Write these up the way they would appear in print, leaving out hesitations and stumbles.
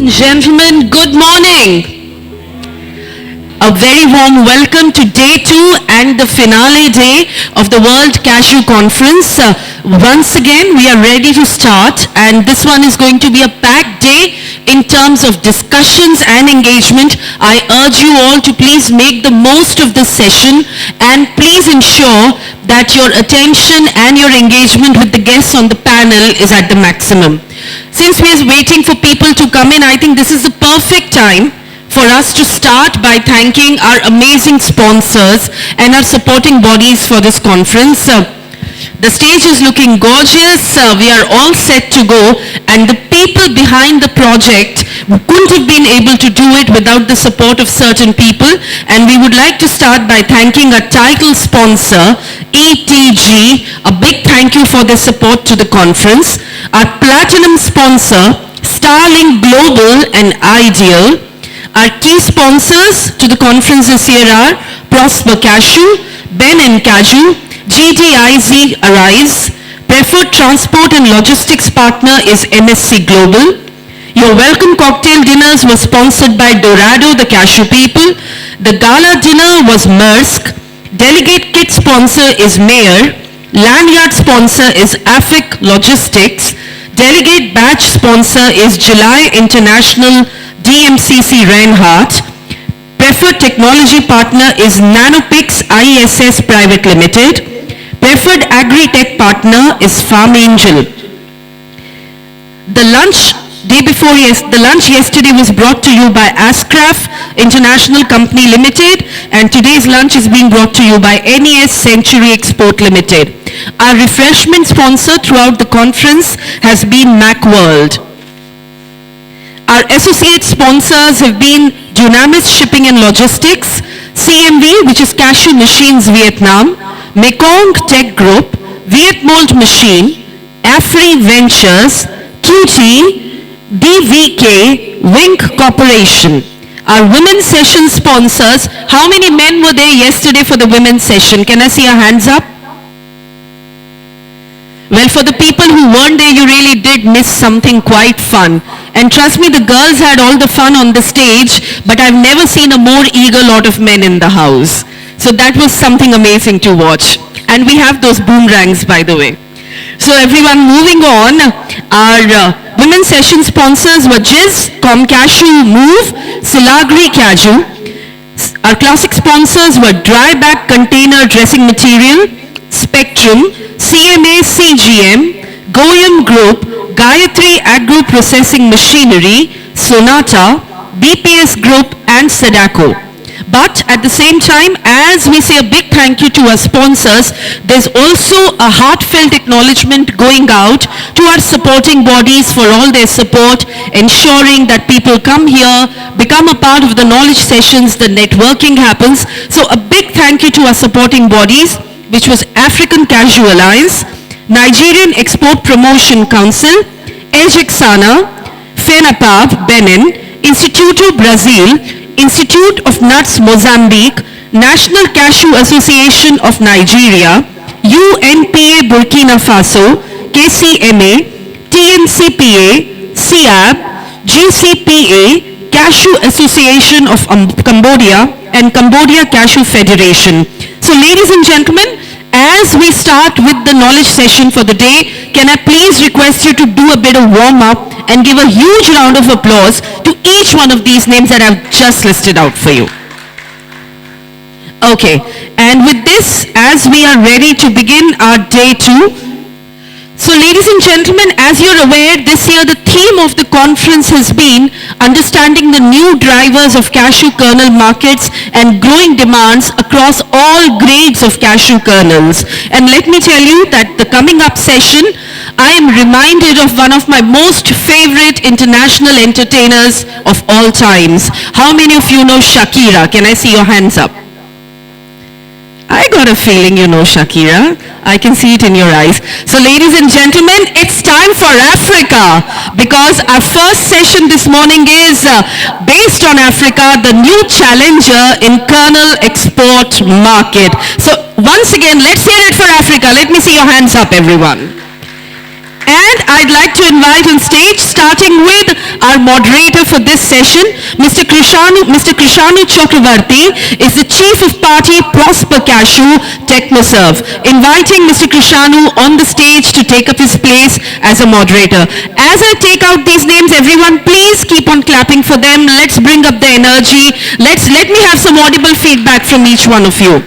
and gentlemen, good morning. A very warm welcome to day 2 and the finale day of the World Cashew Conference. Once again, we are ready to start, and this one is going to be a packed day in terms of discussions and engagement. I urge you all to please make the most of this session and please ensure that your attention and your engagement with the guests on the panel is at the maximum. Since we are waiting for people to come in, I think this is the perfect time for us to start by thanking our amazing sponsors and our supporting bodies for this conference. The stage is looking gorgeous. We are all set to go, and the people behind the project couldn't have been able to do it without the support of certain people, and we would like to start by thanking our title sponsor, ETG. A big thank you for their support to the conference. Our platinum sponsor, Starling Global and Ideal. Our key sponsors to the conference this year are Prosper Cashew, Ben & Cashew, GDIZ Arise. Preferred Transport and Logistics Partner is MSC Global. Your welcome cocktail dinners were sponsored by Dorado, the Cashew people. The gala dinner was Maersk. Delegate kit sponsor is Mayer. Lanyard sponsor is AFIC Logistics. Delegate badge sponsor is July International DMCC Reinhardt. Preferred technology partner is Nanopix IESS Private Limited. Preferred agri-tech partner is Farm Angel. The lunch yesterday was brought to you by Ascraf International Company Limited, and today's lunch is being brought to you by NES Century Export Limited. Our refreshment sponsor throughout the conference has been Macworld. Our associate sponsors have been Dunamis Shipping and Logistics, CMV, which is Cashew Machines Vietnam, Mekong Tech Group, Vietmold Machine, Afri Ventures, QT, DVK, Wink Corporation. Our women's session sponsors, how many men were there yesterday for the women's session? Can I see your hands up? Well, for the people who weren't there, you really did miss something quite fun. And trust me, the girls had all the fun on the stage, but I've never seen a more eager lot of men in the house. So that was something amazing to watch. And we have those boomerangs, by the way. So everyone, moving on, our women's session sponsors were Jizz, Cashew, Move, Silagri Cashew. Our classic sponsors were Dry Back Container Dressing Material, Spectrum, CMA CGM, Goyam Group, Gayatri Agro Processing Machinery, Sonata, BPS Group and Sadako. But at the same time, as we say a big thank you to our sponsors, there's also a heartfelt acknowledgement going out to our supporting bodies for all their support, ensuring that people come here, become a part of the knowledge sessions, the networking happens. So a big thank you to our supporting bodies, which was African Cashew Alliance, Nigerian Export Promotion Council, Ejexana, FENAPAV, Benin, Instituto Brazil, Institute of Nuts Mozambique, National Cashew Association of Nigeria, UNPA Burkina Faso, KCMA, TNCPA, CIAB, GCPA, Cashew Association of Cambodia, and Cambodia Cashew Federation. So ladies and gentlemen, as we start with the knowledge session for the day, can I please request you to do a bit of warm-up and give a huge round of applause to each one of these names that I've just listed out for you. Okay, and with this, as we are ready to begin our day 2, so ladies and gentlemen, as you're aware, this year the theme of the conference has been understanding the new drivers of cashew kernel markets and growing demands across all grades of cashew kernels. And let me tell you that the coming up session, I am reminded of one of my most favorite international entertainers of all times. How many of you know Shakira? Can I see your hands up? I got a feeling you know Shakira. I can see it in your eyes. So ladies and gentlemen, it's time for Africa, because our first session this morning is based on Africa, the new challenger in kernel export market. So once again, let's hear it for Africa. Let me see your hands up, everyone. And I'd like to invite on stage, starting with our moderator for this session, Mr. Krishanu Chakravarty is the Chief of Party Prosper Cashew Technoserve. Inviting Mr. Krishanu on the stage to take up his place as a moderator. As I take out these names, everyone please keep on clapping for them. Let's bring up the energy. Let me have some audible feedback from each one of you.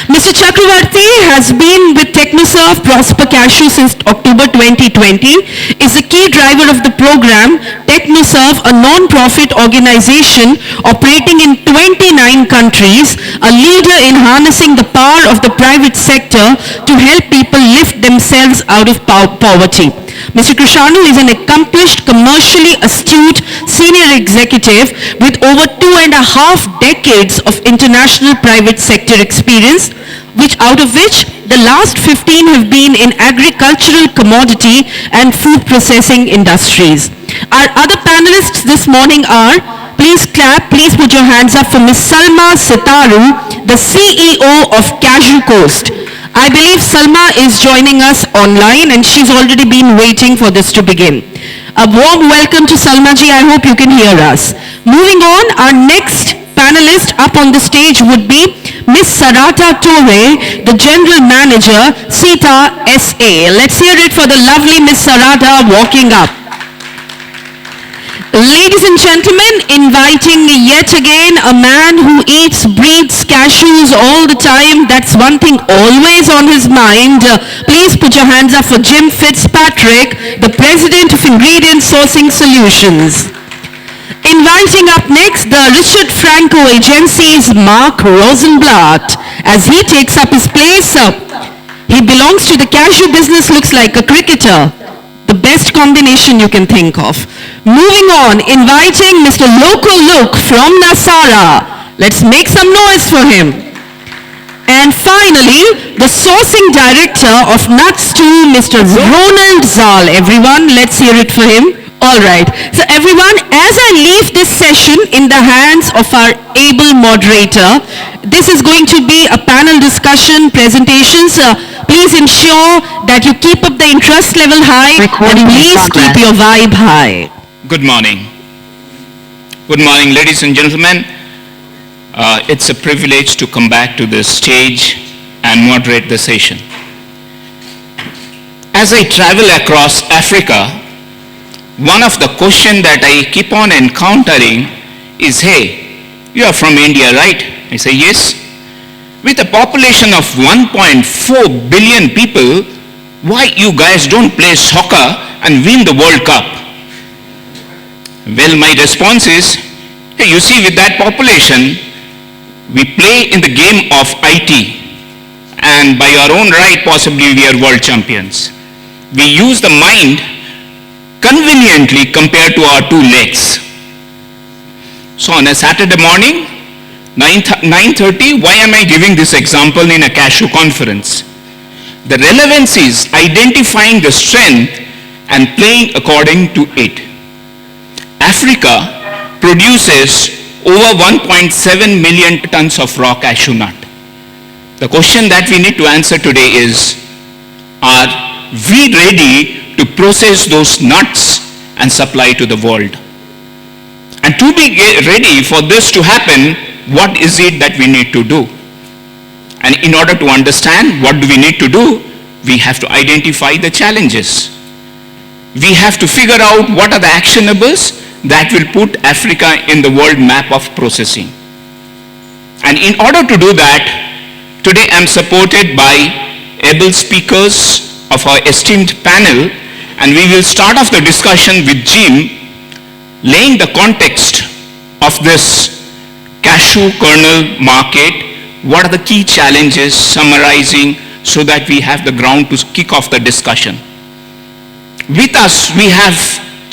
Mr. Chakravarty has been with TechnoServe Prosper Cashew since October 2020, is the key driver of the program TechnoServe, a non-profit organization operating in 29 countries, a leader in harnessing the power of the private sector to help people lift themselves out of poverty. Mr. Krishanu is an accomplished, commercially astute senior executive with over 2.5 decades of international private sector experience, out of which the last 15 have been in agricultural, commodity and food processing industries. Our other panelists this morning are, please clap, please put your hands up for Ms. Salma Sitaroo, the CEO of Cashew Coast. I believe Salma is joining us online and she's already been waiting for this to begin. A warm welcome to Salma ji, I hope you can hear us. Moving on, our next panelist up on the stage would be Ms. Sarata Toure, the General Manager, SITA SA. Let's hear it for the lovely Ms. Sarata walking up. Ladies and gentlemen, inviting yet again a man who eats, breathes cashews all the time. That's one thing always on his mind. Please put your hands up for Jim Fitzpatrick, the President of Ingredient Sourcing Solutions. Inviting up next the Richard Franco Agency's Marc Rosenblatt. As he takes up his place, he belongs to the cashew business, looks like a cricketer. The best combination you can think of. Moving on, inviting Mr. Loco Luc from Nasara. Let's make some noise for him. And finally, the sourcing director of nuts too, Mr. Ronald Zaal. Everyone, let's hear it for him. All right. So everyone, as I leave this session in the hands of our able moderator, this is going to be a panel discussion, presentations. Please ensure that you keep up the interest level high and please keep your vibe high. Good morning. Good morning, ladies and gentlemen. It's a privilege to come back to this stage and moderate the session. As I travel across Africa, one of the questions that I keep on encountering is, hey, you are from India, right? I say, yes. With a population of 1.4 billion people, why you guys don't play soccer and win the World Cup? Well, my response is, hey, you see, with that population, we play in the game of IT. And by our own right, possibly we are world champions. We use the mind conveniently compared to our two legs. So on a Saturday morning, 9:30, why am I giving this example in a cashew conference? The relevance is identifying the strength and playing according to it. Africa produces over 1.7 million tons of raw cashew nut. The question that we need to answer today is, are we ready to process those nuts and supply to the world? And to be ready for this to happen, what is it that we need to do? And in order to understand what do we need to do, we have to identify the challenges. We have to figure out what are the actionables that will put Africa in the world map of processing. And in order to do that, today I'm supported by able speakers of our esteemed panel, and we will start off the discussion with Jim, laying the context of this cashew kernel market, what are the key challenges, summarizing so that we have the ground to kick off the discussion. With us, we have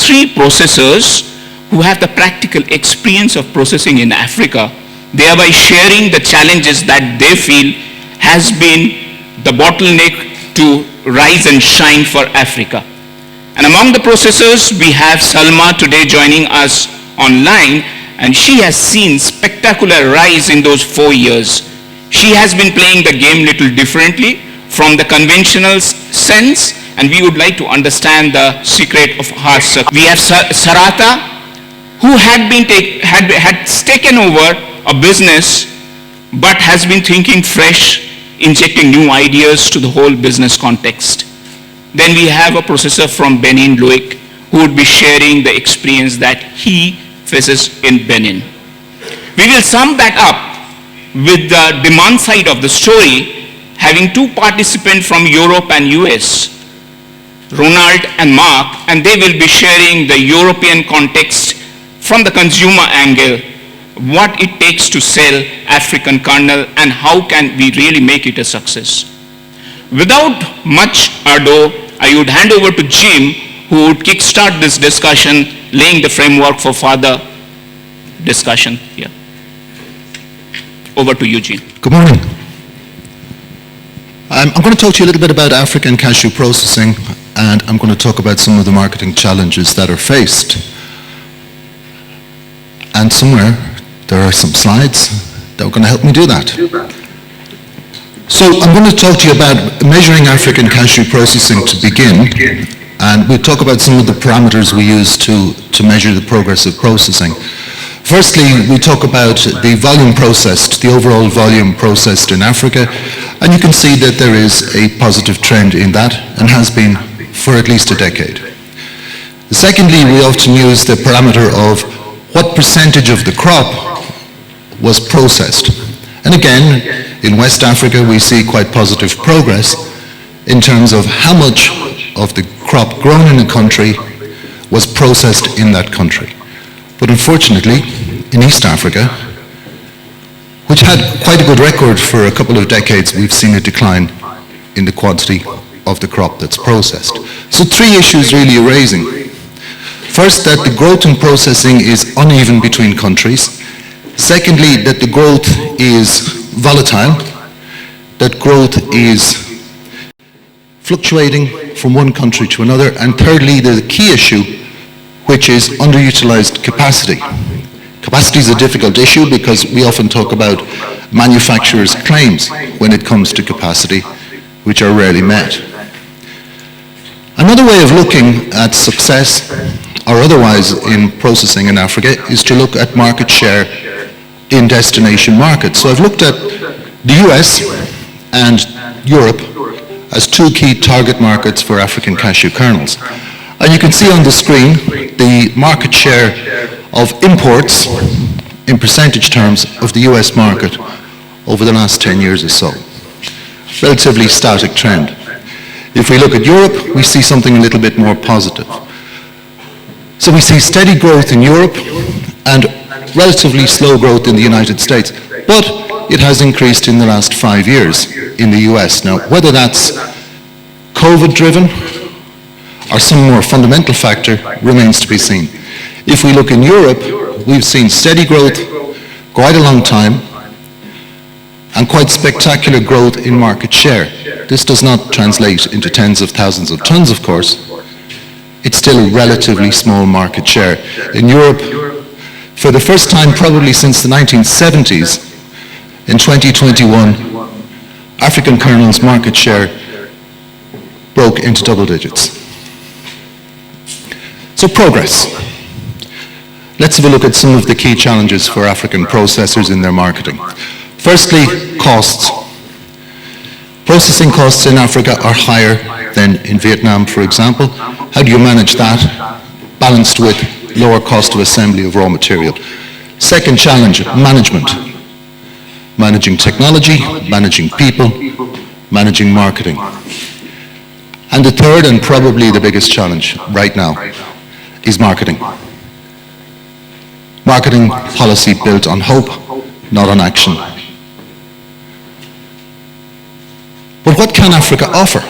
three processors who have the practical experience of processing in Africa, thereby sharing the challenges that they feel has been the bottleneck to rise and shine for Africa. And among the processors, we have Salma today joining us online, and she has seen spectacular rise in those 4 years. She has been playing the game little differently from the conventional sense, and we would like to understand the secret of her success. We have Sarata, who had taken over a business but has been thinking fresh, injecting new ideas to the whole business context. Then we have a processor from Benin, Loic, who would be sharing the experience that he faces in Benin. We will sum that up with the demand side of the story, having two participants from Europe and US, Ronald and Marc, and they will be sharing the European context from the consumer angle, what it takes to sell African kernel and how can we really make it a success. Without much ado, I would hand over to Jim, who would kickstart this discussion, laying the framework for further discussion here. Over to you, Jim. Good morning. I'm going to talk to you a little bit about African cashew processing, and I'm going to talk about some of the marketing challenges that are faced. And somewhere there are some slides that are going to help me do that. So I'm going to talk to you about measuring African cashew processing to begin, and we'll talk about some of the parameters we use to measure the progress of processing. Firstly, we talk about the volume processed, the overall volume processed in Africa, and you can see that there is a positive trend in that and has been for at least a decade. Secondly, we often use the parameter of what percentage of the crop was processed. And again, in West Africa, we see quite positive progress in terms of how much of the crop grown in a country was processed in that country. But unfortunately, in East Africa, which had quite a good record for a couple of decades, we've seen a decline in the quantity of the crop that's processed. So three issues really are raising. First, that the growth in processing is uneven between countries. Secondly, that the growth is volatile, that growth is fluctuating from one country to another. And thirdly, the key issue, which is underutilized capacity. Capacity is a difficult issue because we often talk about manufacturers' claims when it comes to capacity, which are rarely met. Another way of looking at success or otherwise in processing in Africa is to look at market share in destination markets. So I've looked at the US and Europe as two key target markets for African cashew kernels. And you can see on the screen the market share of imports in percentage terms of the US market over the last 10 years or so. Relatively static trend. If we look at Europe, we see something a little bit more positive. So we see steady growth in Europe and relatively slow growth in the United States, but it has increased in the last 5 years in the US. Now, whether that's COVID-driven or some more fundamental factor remains to be seen. If we look in Europe, we've seen steady growth quite a long time and quite spectacular growth in market share. This does not translate into tens of thousands of tons, of course. It's still a relatively small market share. In Europe, for the first time probably since the 1970s, in 2021, African kernels market share broke into double digits. So progress. Let's have a look at some of the key challenges for African processors in their marketing. Firstly, costs. Processing costs in Africa are higher than in Vietnam, for example. How do you manage that, balanced with lower cost of assembly of raw material? Second challenge, management. Managing technology, managing people, managing marketing. And the third, and probably the biggest challenge right now, is marketing. Marketing policy built on hope, not on action. But what can Africa offer?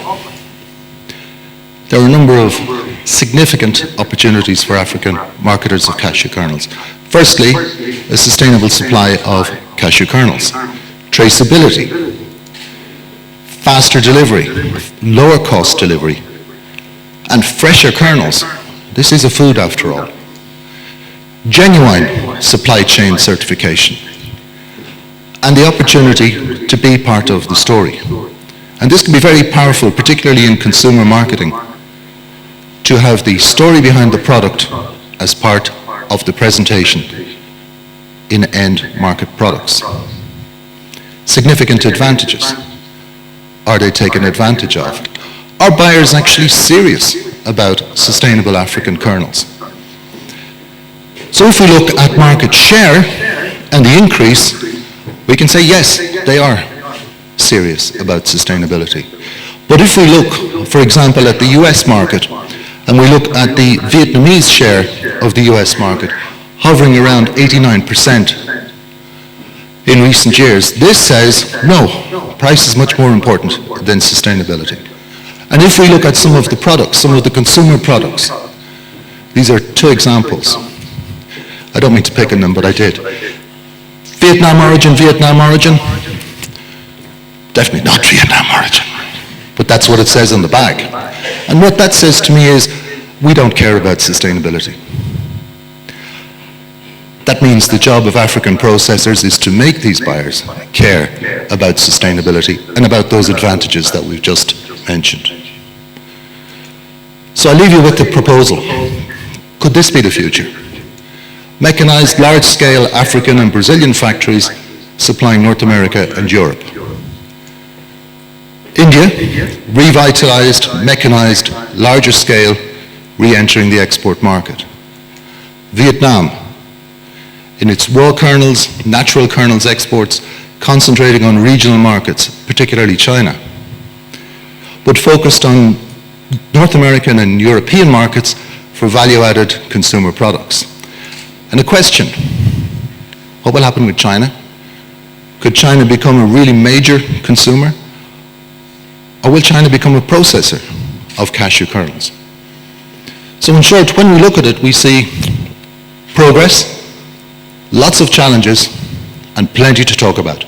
There are a number of significant opportunities for African marketers of cashew kernels. Firstly, a sustainable supply of cashew kernels. Traceability, faster delivery, lower cost delivery, and fresher kernels. This is a food after all. Genuine supply chain certification, and the opportunity to be part of the story. And this can be very powerful, particularly in consumer marketing, to have the story behind the product as part of the presentation in end market products. Significant advantages. Are they taken advantage of? Are buyers actually serious about sustainable African kernels? So if we look at market share and the increase, we can say yes, they are serious about sustainability. But if we look, for example, at the US market, and we look at the Vietnamese share of the US market, hovering around 89% in recent years, this says, no, price is much more important than sustainability. And if we look at some of the products, some of the consumer products, these are two examples. I don't mean to pick on them, but I did. Vietnam origin, definitely not Vietnam origin. But that's what it says on the bag. And what that says to me is, we don't care about sustainability. That means the job of African processors is to make these buyers care about sustainability and about those advantages that we've just mentioned. So I'll leave you with the proposal. Could this be the future? Mechanized large-scale African and Brazilian factories supplying North America and Europe. India, revitalized, mechanized, larger scale, re-entering the export market. Vietnam, in its raw kernels, natural kernels exports, concentrating on regional markets, particularly China, but focused on North American and European markets for value-added consumer products. And a question, what will happen with China? Could China become a really major consumer? Or will China become a processor of cashew kernels? So in short, when we look at it, we see progress, lots of challenges, and plenty to talk about.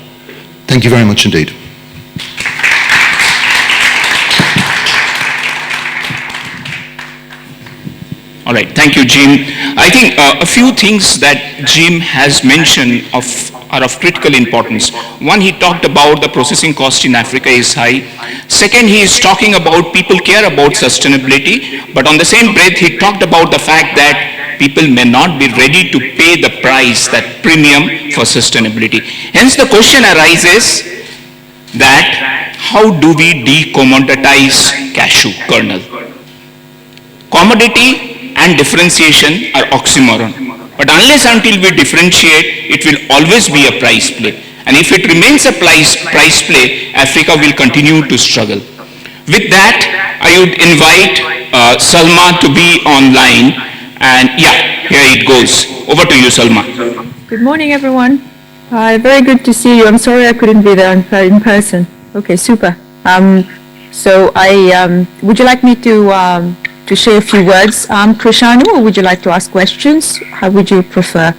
Thank you very much indeed. All right, thank you, Jim. I think a few things that Jim has mentioned are of critical importance. One, he talked about the processing cost in Africa is high. Second, he is talking about people care about sustainability, but on the same breath, he talked about the fact that people may not be ready to pay the price, that premium for sustainability. Hence, the question arises that how do we decommoditize cashew kernel? Commodity and differentiation are oxymoron. But unless until we differentiate, it will always be a price play. And if it remains a price play, Africa will continue to struggle. With that, I would invite Salma to be online. And yeah, here it goes. Over to you, Salma. Good morning, everyone. Very good to see you. I'm sorry I couldn't be there in person. Okay, super. So would you like me to share a few words, Krishanu, or would you like to ask questions? How would you prefer?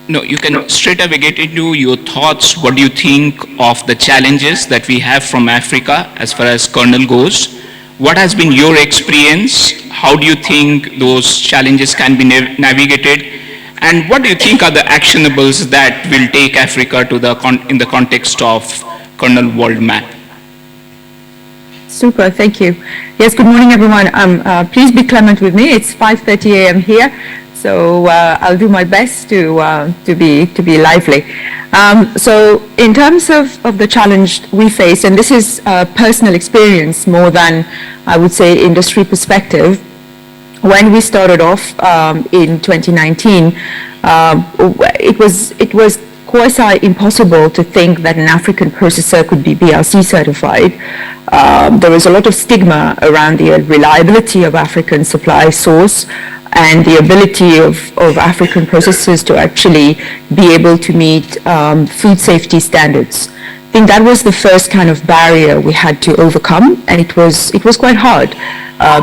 No, you can straight away get into your thoughts. What do you think of the challenges that we have from Africa as far as kernel goes? What has been your experience? How do you think those challenges can be navigated? And what do you think are the actionables that will take Africa to in the context of kernel world map? Super, thank you. Yes, good morning, everyone. Please be clement with me. It's 5:30 a.m. here, so I'll do my best to be lively. So in terms of the challenge we face, and this is personal experience more than, I would say, industry perspective, when we started off in 2019, it was quasi impossible to think that an African processor could be BRC certified. There was a lot of stigma around the reliability of African supply source and the ability of African processors to actually be able to meet food safety standards. I think that was the first kind of barrier we had to overcome, and it was quite hard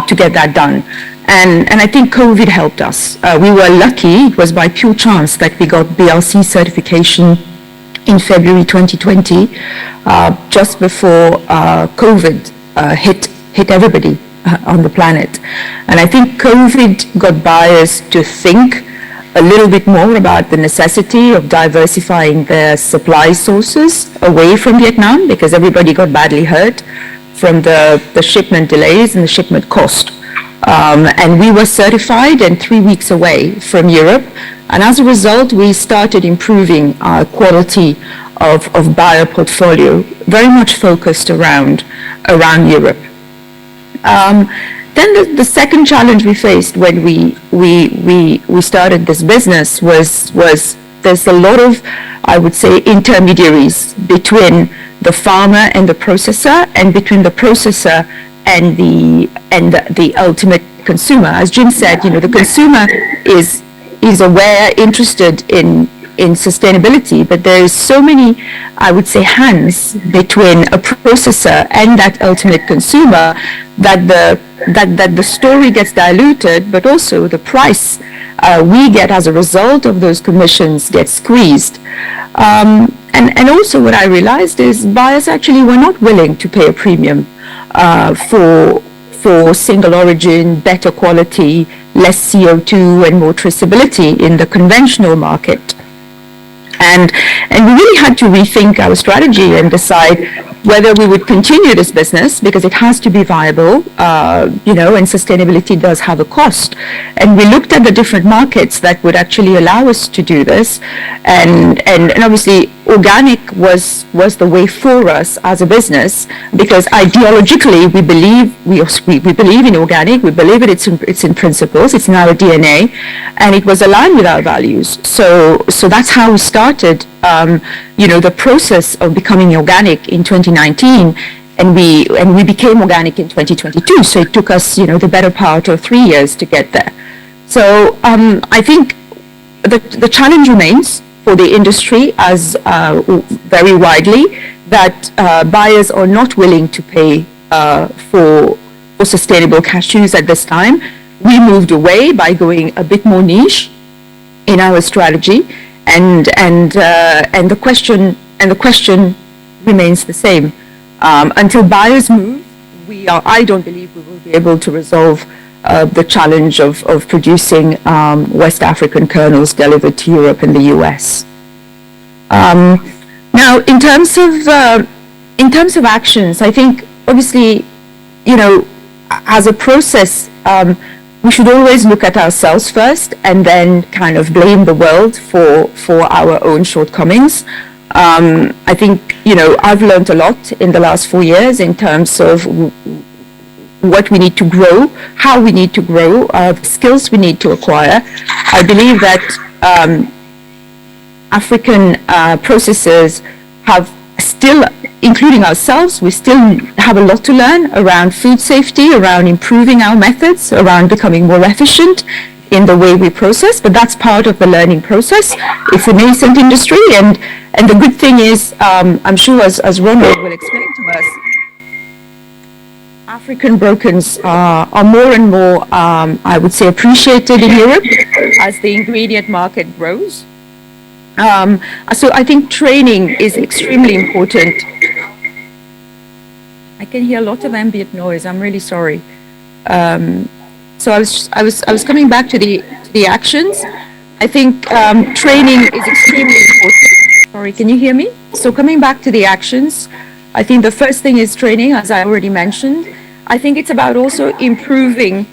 to get that done. And I think COVID helped us. We were lucky, it was by pure chance that we got BRC certification in February 2020, just before COVID hit everybody on the planet. And I think COVID got buyers to think a little bit more about the necessity of diversifying their supply sources away from Vietnam, because everybody got badly hurt from the shipment delays and the shipment cost. And we were certified and 3 weeks away from Europe. And as a result, we started improving our quality of buyer portfolio, very much focused around Europe. Then the second challenge we faced when we started this business was there's a lot of, I would say, intermediaries between the farmer and the processor, and between the processor and the ultimate consumer. As Jim said, the consumer is aware, interested in sustainability, but there is so many, I would say, hands between a processor and that ultimate consumer that the story gets diluted, but also the price we get as a result of those commissions gets squeezed. And also what I realized is buyers actually were not willing to pay a premium for single origin, better quality, less CO2 and more traceability in the conventional market. And we really had to rethink our strategy and decide whether we would continue this business, because it has to be viable, and sustainability does have a cost. And we looked at the different markets that would actually allow us to do this. And obviously, organic was the way for us as a business, because ideologically we believe in organic, we believe it's in principles, it's in our DNA, and it was aligned with our values. So that's how we started the process of becoming organic in 2019, and we became organic in 2022. So it took us the better part of 3 years to get there. So I think the challenge remains for the industry as very widely, that buyers are not willing to pay for sustainable cashews at this time. We moved away by going a bit more niche in our strategy, and the question remains the same. Until buyers move, I don't believe we will be able to resolve the challenge of producing West African kernels delivered to Europe and the US. Now, in terms of actions, I think obviously, as a process, we should always look at ourselves first and then kind of blame the world for our own shortcomings. I think, I've learned a lot in the last 4 years in terms of what we need to grow, how we need to grow, the skills we need to acquire. I believe that African processors have still, including ourselves, we still have a lot to learn around food safety, around improving our methods, around becoming more efficient in the way we process, but that's part of the learning process. It's a nascent industry, and the good thing is, I'm sure as Ronald will explain to us, African brokens are more and more, I would say, appreciated in Europe as the ingredient market grows. So I think training is extremely important. I can hear a lot of ambient noise. I'm really sorry. So I was coming back to the actions. I think training is extremely important. Sorry, can you hear me? So coming back to the actions, I think the first thing is training, as I already mentioned. I think it's about also improving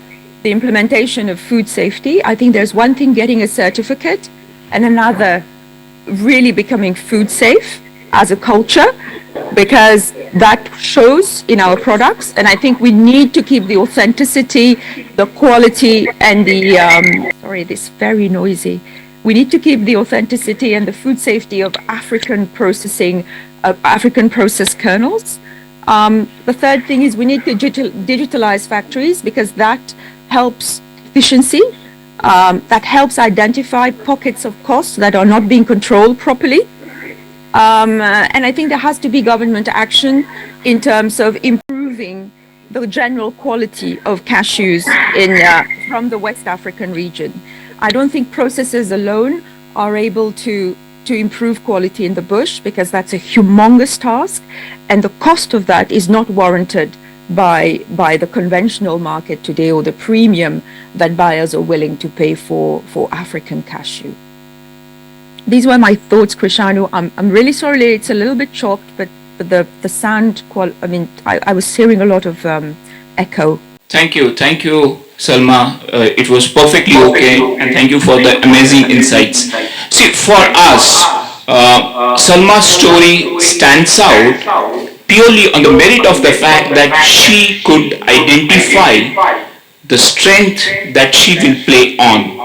the implementation of food safety. I think there's one thing getting a certificate, and another really becoming food safe as a culture, because that shows in our products. And I think we need to keep the authenticity, the quality, and sorry, this very noisy. We need to keep the authenticity and the food safety of African processing, African processed kernels. The third thing is we need to digitalize factories, because that helps efficiency, that helps identify pockets of costs that are not being controlled properly. And I think there has to be government action in terms of improving the general quality of cashews from the West African region. I don't think processors alone are able to improve quality in the bush, because that's a humongous task, and the cost of that is not warranted by the conventional market today, or the premium that buyers are willing to pay for African cashew. These were my thoughts, Krishanu. I'm really sorry it's a little bit chopped, but the sound I was hearing a lot of echo. Thank you, Salma. It was perfectly okay, and thank you for the amazing insights. See, for us, Salma's story stands out purely on the merit of the fact that she could identify the strength that she will play on,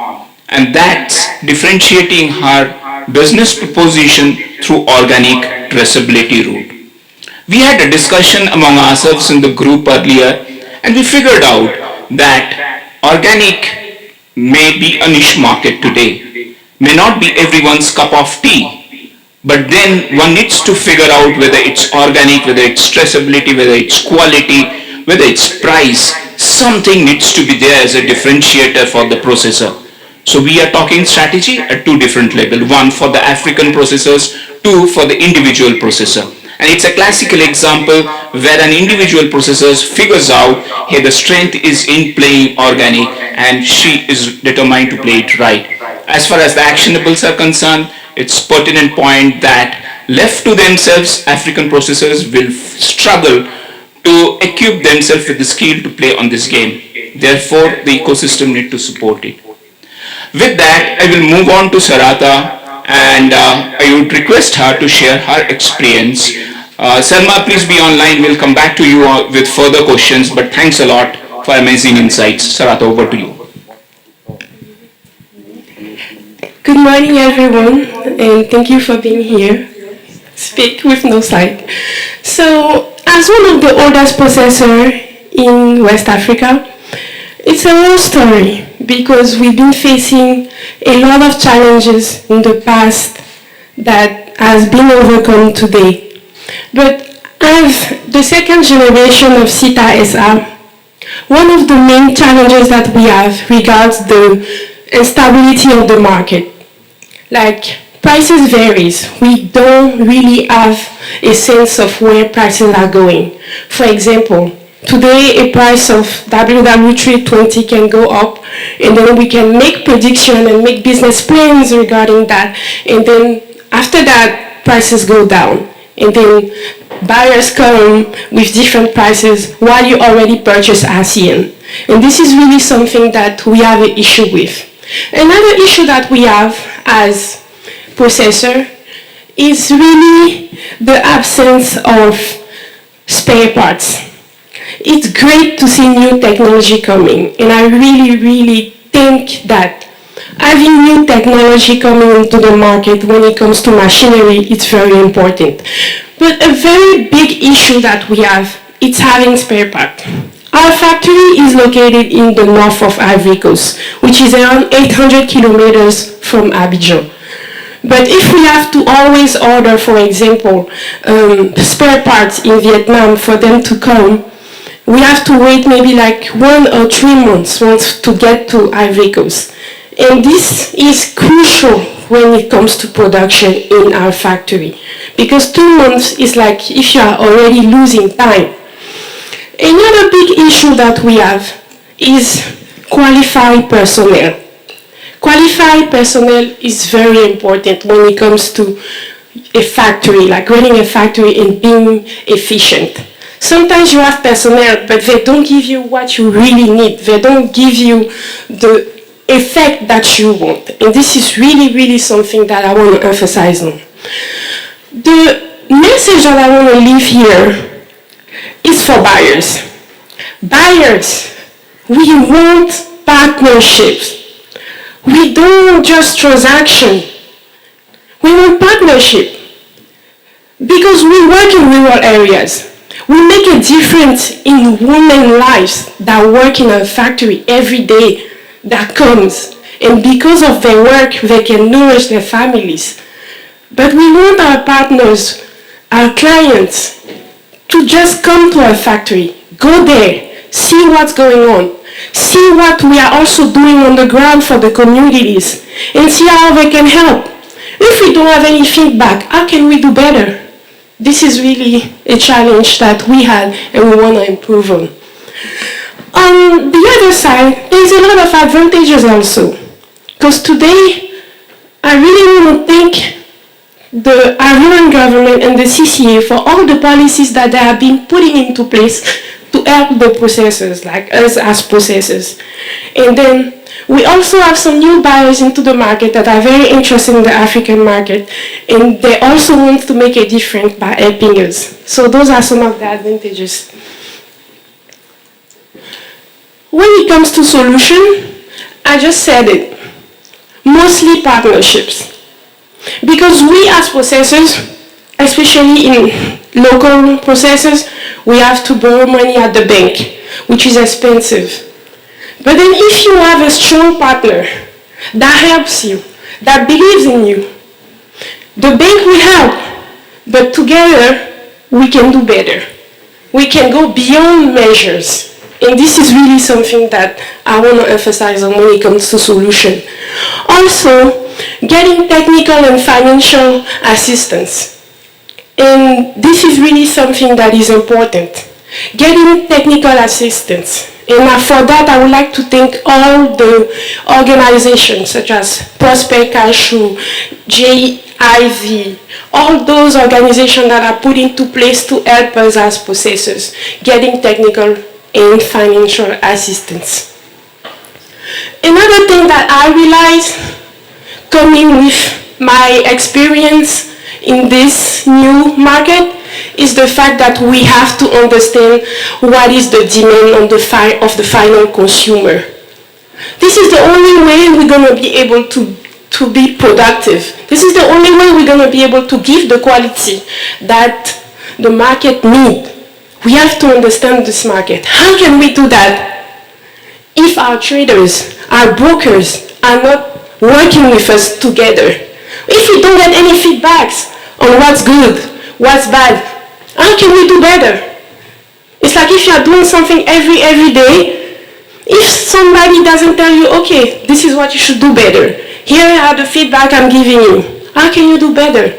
and that's differentiating her business proposition through organic traceability route. We had a discussion among ourselves in the group earlier, and we figured out that organic may be a niche market today, may not be everyone's cup of tea, but then one needs to figure out whether it's organic, whether it's traceability, whether it's quality, whether it's price. Something needs to be there as a differentiator for the processor. So we are talking strategy at two different levels. One for the African processors, two for the individual processor. And it's a classical example where an individual processor figures out, hey, the strength is in playing organic, and she is determined to play it right. As far as the actionables are concerned, it's pertinent point that left to themselves, African processors will struggle to equip themselves with the skill to play on this game. Therefore, the ecosystem need to support it. With that, I will move on to Sarata, and I would request her to share her experience. Salma, please be online. We'll come back to you with further questions, but thanks a lot for amazing insights. Sarata, over to you. Good morning, everyone, and thank you for being here. Speak with no sight. So, as one of the oldest processors in West Africa, it's a long story because we've been facing a lot of challenges in the past that has been overcome today. But as the second generation of CETA SA, one of the main challenges that we have regards the instability of the market. Like, prices varies. We don't really have a sense of where prices are going. For example, today a price of WW320 can go up, and then we can make prediction and make business plans regarding that, and then after that prices go down, and then buyers come with different prices while you already purchased ASEAN. And this is really something that we have an issue with. Another issue that we have as processor is really the absence of spare parts. It's great to see new technology coming, and I really think that having new technology coming into the market when it comes to machinery, it's very important. But a very big issue that we have is having spare parts. Our factory is located in the north of Ivory Coast, which is around 800 kilometers from Abidjan. But if we have to always order, for example, spare parts in Vietnam for them to come, we have to wait maybe like 1 or 3 months to get to Ivory Coast. And this is crucial when it comes to production in our factory, because 2 months is like if you are already losing time. Another big issue that we have is qualified personnel. Qualified personnel is very important when it comes to a factory, like running a factory and being efficient. Sometimes you have personnel, but they don't give you what you really need. They don't give you the effect that you want. And this is really something that I want to emphasize on. The message that I want to leave here is for buyers. Buyers, we want partnerships. We don't want just transaction. We want partnership. Because we work in rural areas. We make a difference in women's lives that work in a factory every day that comes. And because of their work, they can nourish their families. But we want our partners, our clients, to just come to our factory, go there, see what's going on, see what we are also doing on the ground for the communities, and see how they can help. If we don't have any feedback, how can we do better? this is really a challenge that we had and we want to improve on. On the other side, there's a lot of advantages also. Because today, I really want to thank the Ivorian government and the CCA for all the policies that they have been putting into place to help the processors, like us as processors. And then we also have some new buyers into the market that are very interested in the African market, and they also want to make a difference by helping us. So those are some of the advantages. When it comes to solution, I just said it, mostly partnerships. Because we as processors, especially in local processors, we have to borrow money at the bank, which is expensive. But then if you have a strong partner that helps you, that believes in you, the bank will help, but together we can do better. We can go beyond measures. And this is really something that I want to emphasize on when it comes to solution. Also, getting technical and financial assistance. And this is really something that is important. Getting technical assistance. And for that, I would like to thank all the organizations such as Prospect Cashew, JIV, all those organizations that are put into place to help us as processors, getting technical and financial assistance. Another thing that I realized coming with my experience in this new market is the fact that we have to understand what is the demand of the final consumer. This is the only way we're going to be able to be productive. This is the only way we're going to be able to give the quality that the market needs. We have to understand this market. How can we do that if our traders, our brokers are not working with us together? If we don't get any feedbacks on what's good, what's bad, how can we do better? It's like if you are doing something every day, if somebody doesn't tell you, okay, this is what you should do better, here are the feedback I'm giving you, how can you do better?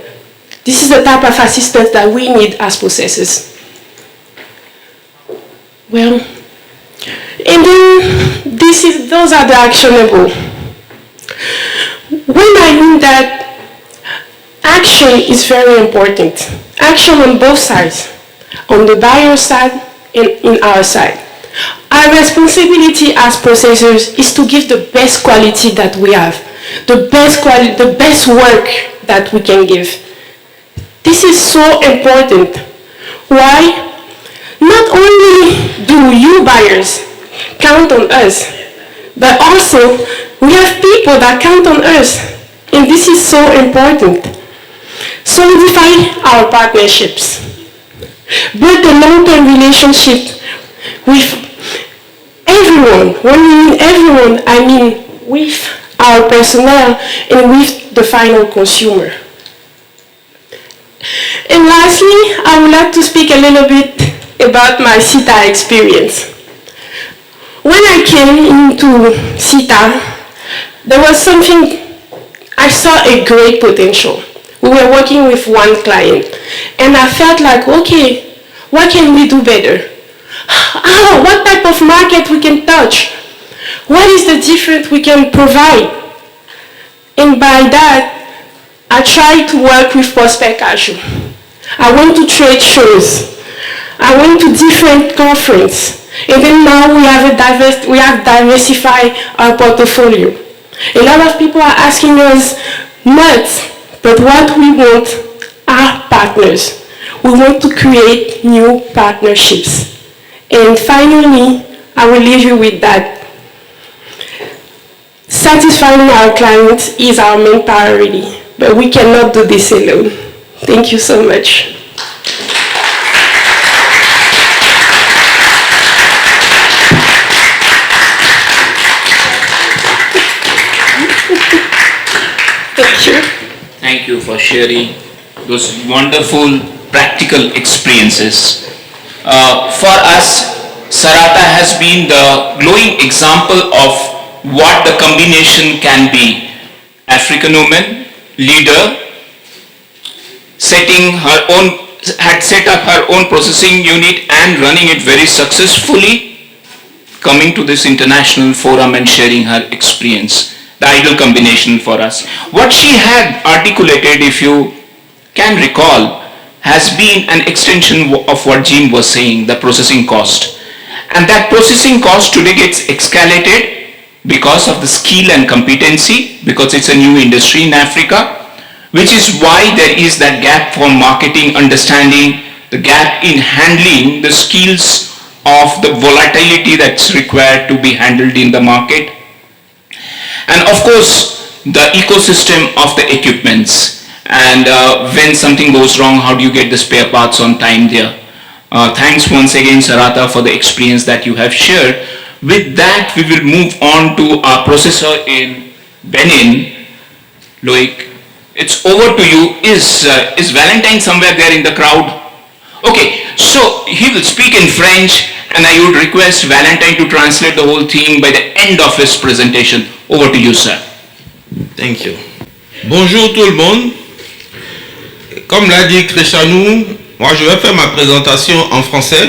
This is the type of assistance that we need as processors. Well, and then those are the actionable. When I mean that action is very important, action on both sides, on the buyer side and in our side. Our responsibility as processors is to give the best quality that we have, the best work that we can give. This is so important. Why? Not only do you buyers count on us, but also we have people that count on us, and this is so important. Solidify our partnerships. Build a long-term relationship with everyone. When we mean everyone, I mean with our personnel and with the final consumer. And lastly, I would like to speak a little bit about my CETA experience. When I came into CETA, there was something, I saw a great potential. We were working with one client, and I felt like, okay, what can we do better? What type of market we can touch? What is the difference we can provide? And by that, I tried to work with Prospect Cashew. I went to trade shows. I went to different conferences. And then now we have diversified our portfolio. A lot of people are asking us nuts, but what we want are partners. We want to create new partnerships. And finally, I will leave you with that. Satisfying our clients is our main priority, but we cannot do this alone. Thank you so much. Thank you. Thank you for sharing those wonderful practical experiences. For us, Sarata has been the glowing example of what the combination can be. African woman, leader, setting her own had set up her own processing unit and running it very successfully, coming to this international forum and sharing her experience, the ideal combination for us. What she had articulated, if you can recall, has been an extension of what Jim was saying, the processing cost. And that processing cost today gets escalated because of the skill and competency, because it's a new industry in Africa, which is why there is that gap for marketing understanding, the gap in handling the skills of the volatility that's required to be handled in the market. And of course, the ecosystem of the equipments. And when something goes wrong, how do you get the spare parts on time there? Thanks once again, Sarata, for the experience that you have shared. With that, we will move on to our processor in Benin, Loic. It's over to you. Is Valentine somewhere there in the crowd? Okay, so he will speak in French, and I would request Valentine to translate the whole thing by the end of his presentation. Over to you, sir. Thank you. Bonjour tout le monde. Comme l'a dit Krishanu, moi je vais faire ma présentation en français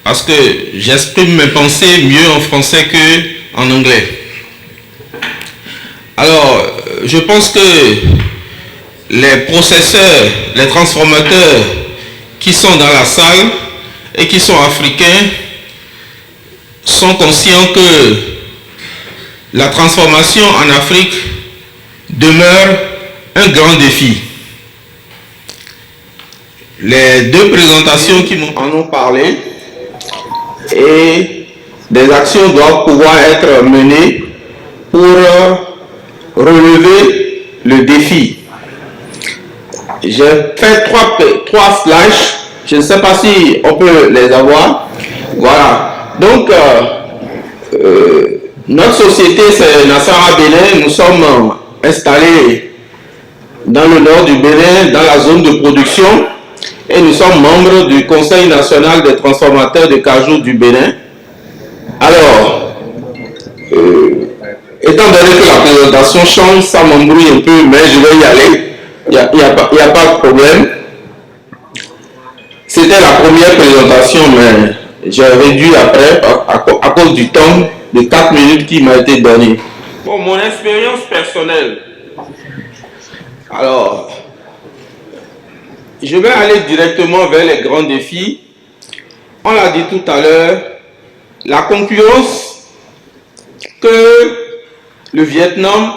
parce que j'exprime mes pensées mieux en français qu'en anglais. Alors, je pense que les processeurs, les transformateurs qui sont dans la salle et qui sont africains sont conscients que la transformation en Afrique demeure un grand défi. Les deux présentations qui en ont parlé et des actions doivent pouvoir être menées pour relever le défi. J'ai fait trois slides, je ne sais pas si on peut les avoir. Voilà, donc notre société c'est Nassara Bénin, nous sommes installés dans le nord du Bénin, dans la zone de production, et nous sommes membres du Conseil national des transformateurs de cajou du Bénin. Alors, étant donné que la présentation change, ça m'embrouille un peu, mais je vais y aller, il n'y a pas de problème. C'était la première présentation, mais j'ai réduit après à cause du temps de 4 minutes qui m'a été donné. Bon, mon expérience personnelle. Alors, je vais aller directement vers les grands défis. On l'a dit tout à l'heure, la concurrence que le Vietnam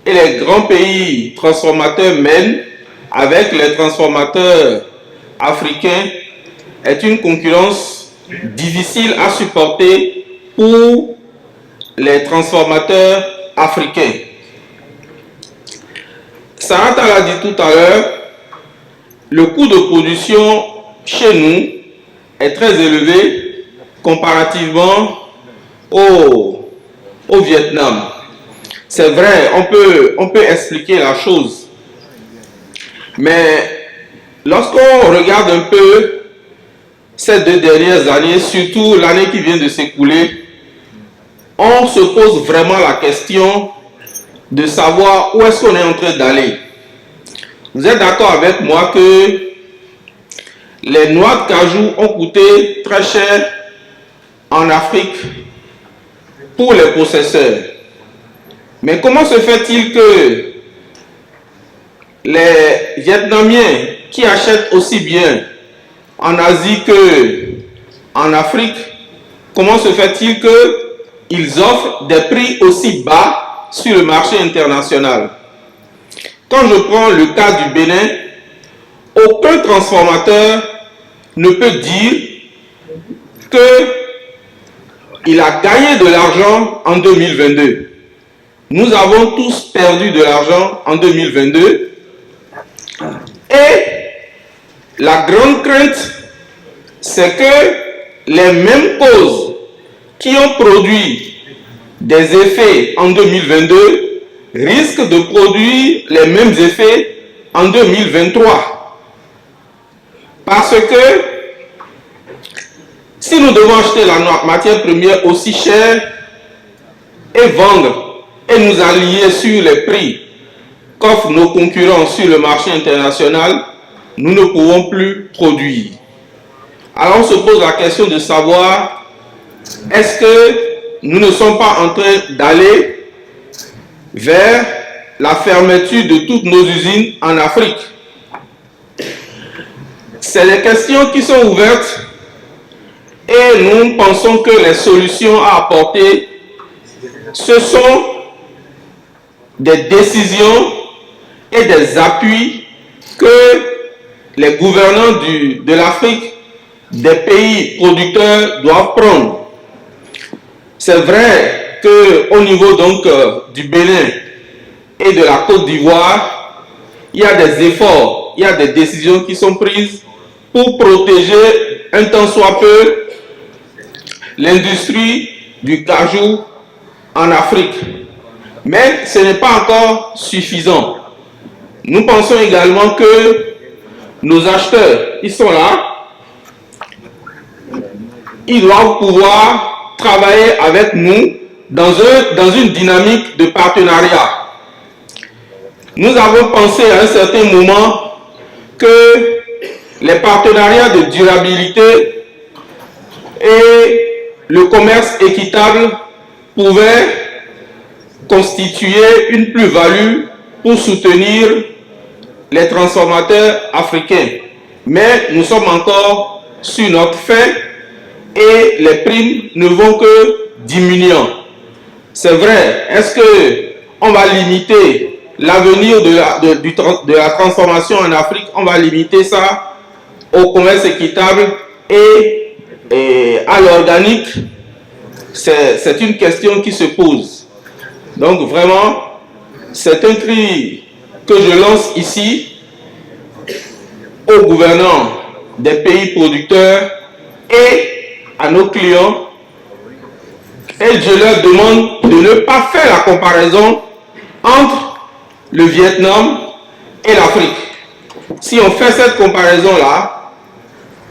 et les grands pays transformateurs mènent avec les transformateurs africains est une concurrence difficile à supporter pour les transformateurs africains. Sarata l'a dit tout à l'heure, le coût de production chez nous est très élevé comparativement au Vietnam. C'est vrai, on peut expliquer la chose. Mais lorsqu'on regarde un peu ces 2 dernières années, surtout l'année qui vient de s'écouler, on se pose vraiment la question de savoir où est-ce qu'on est en train d'aller. Vous êtes d'accord avec moi que les noix de cajou ont coûté très cher en Afrique pour les processeurs. Mais comment se fait-il que les Vietnamiens qui achètent aussi bien en Asie qu'en Afrique, comment se fait-il qu'ils offrent des prix aussi bas sur le marché international? Quand je prends le cas du Bénin, aucun transformateur ne peut dire qu'il a gagné de l'argent en 2022. Nous avons tous perdu de l'argent en 2022. Et la grande crainte, c'est que les mêmes causes qui ont produit des effets en 2022 risquent de produire les mêmes effets en 2023. Parce que si nous devons acheter la matière première aussi chère et vendre et nous aligner sur les prix qu'offrent nos concurrents sur le marché international, nous ne pouvons plus produire. Alors on se pose la question de savoir, est-ce que nous ne sommes pas en train d'aller vers la fermeture de toutes nos usines en Afrique? C'est les questions qui sont ouvertes et nous pensons que les solutions à apporter, ce sont des décisions et des appuis que les gouvernants de l'Afrique, des pays producteurs doivent prendre. C'est vrai qu'au niveau donc du Bénin et de la Côte d'Ivoire, il y a des efforts, il y a des décisions qui sont prises pour protéger un tant soit peu l'industrie du cajou en Afrique. Mais ce n'est pas encore suffisant. Nous pensons également que nos acheteurs, ils sont là, ils doivent pouvoir travailler avec nous dans une dynamique de partenariat. Nous avons pensé à un certain moment que les partenariats de durabilité et le commerce équitable pouvaient constituer une plus-value pour soutenir les transformateurs africains. Mais nous sommes encore sur notre fin et les primes ne vont que diminuant. C'est vrai, est-ce qu'on va limiter l'avenir de la transformation en Afrique, on va limiter ça au commerce équitable et à l'organique? C'est une question qui se pose. Donc vraiment, c'est un cri que je lance ici aux gouvernants des pays producteurs et à nos clients, et je leur demande de ne pas faire la comparaison entre le Vietnam et l'Afrique. Si on fait cette comparaison-là,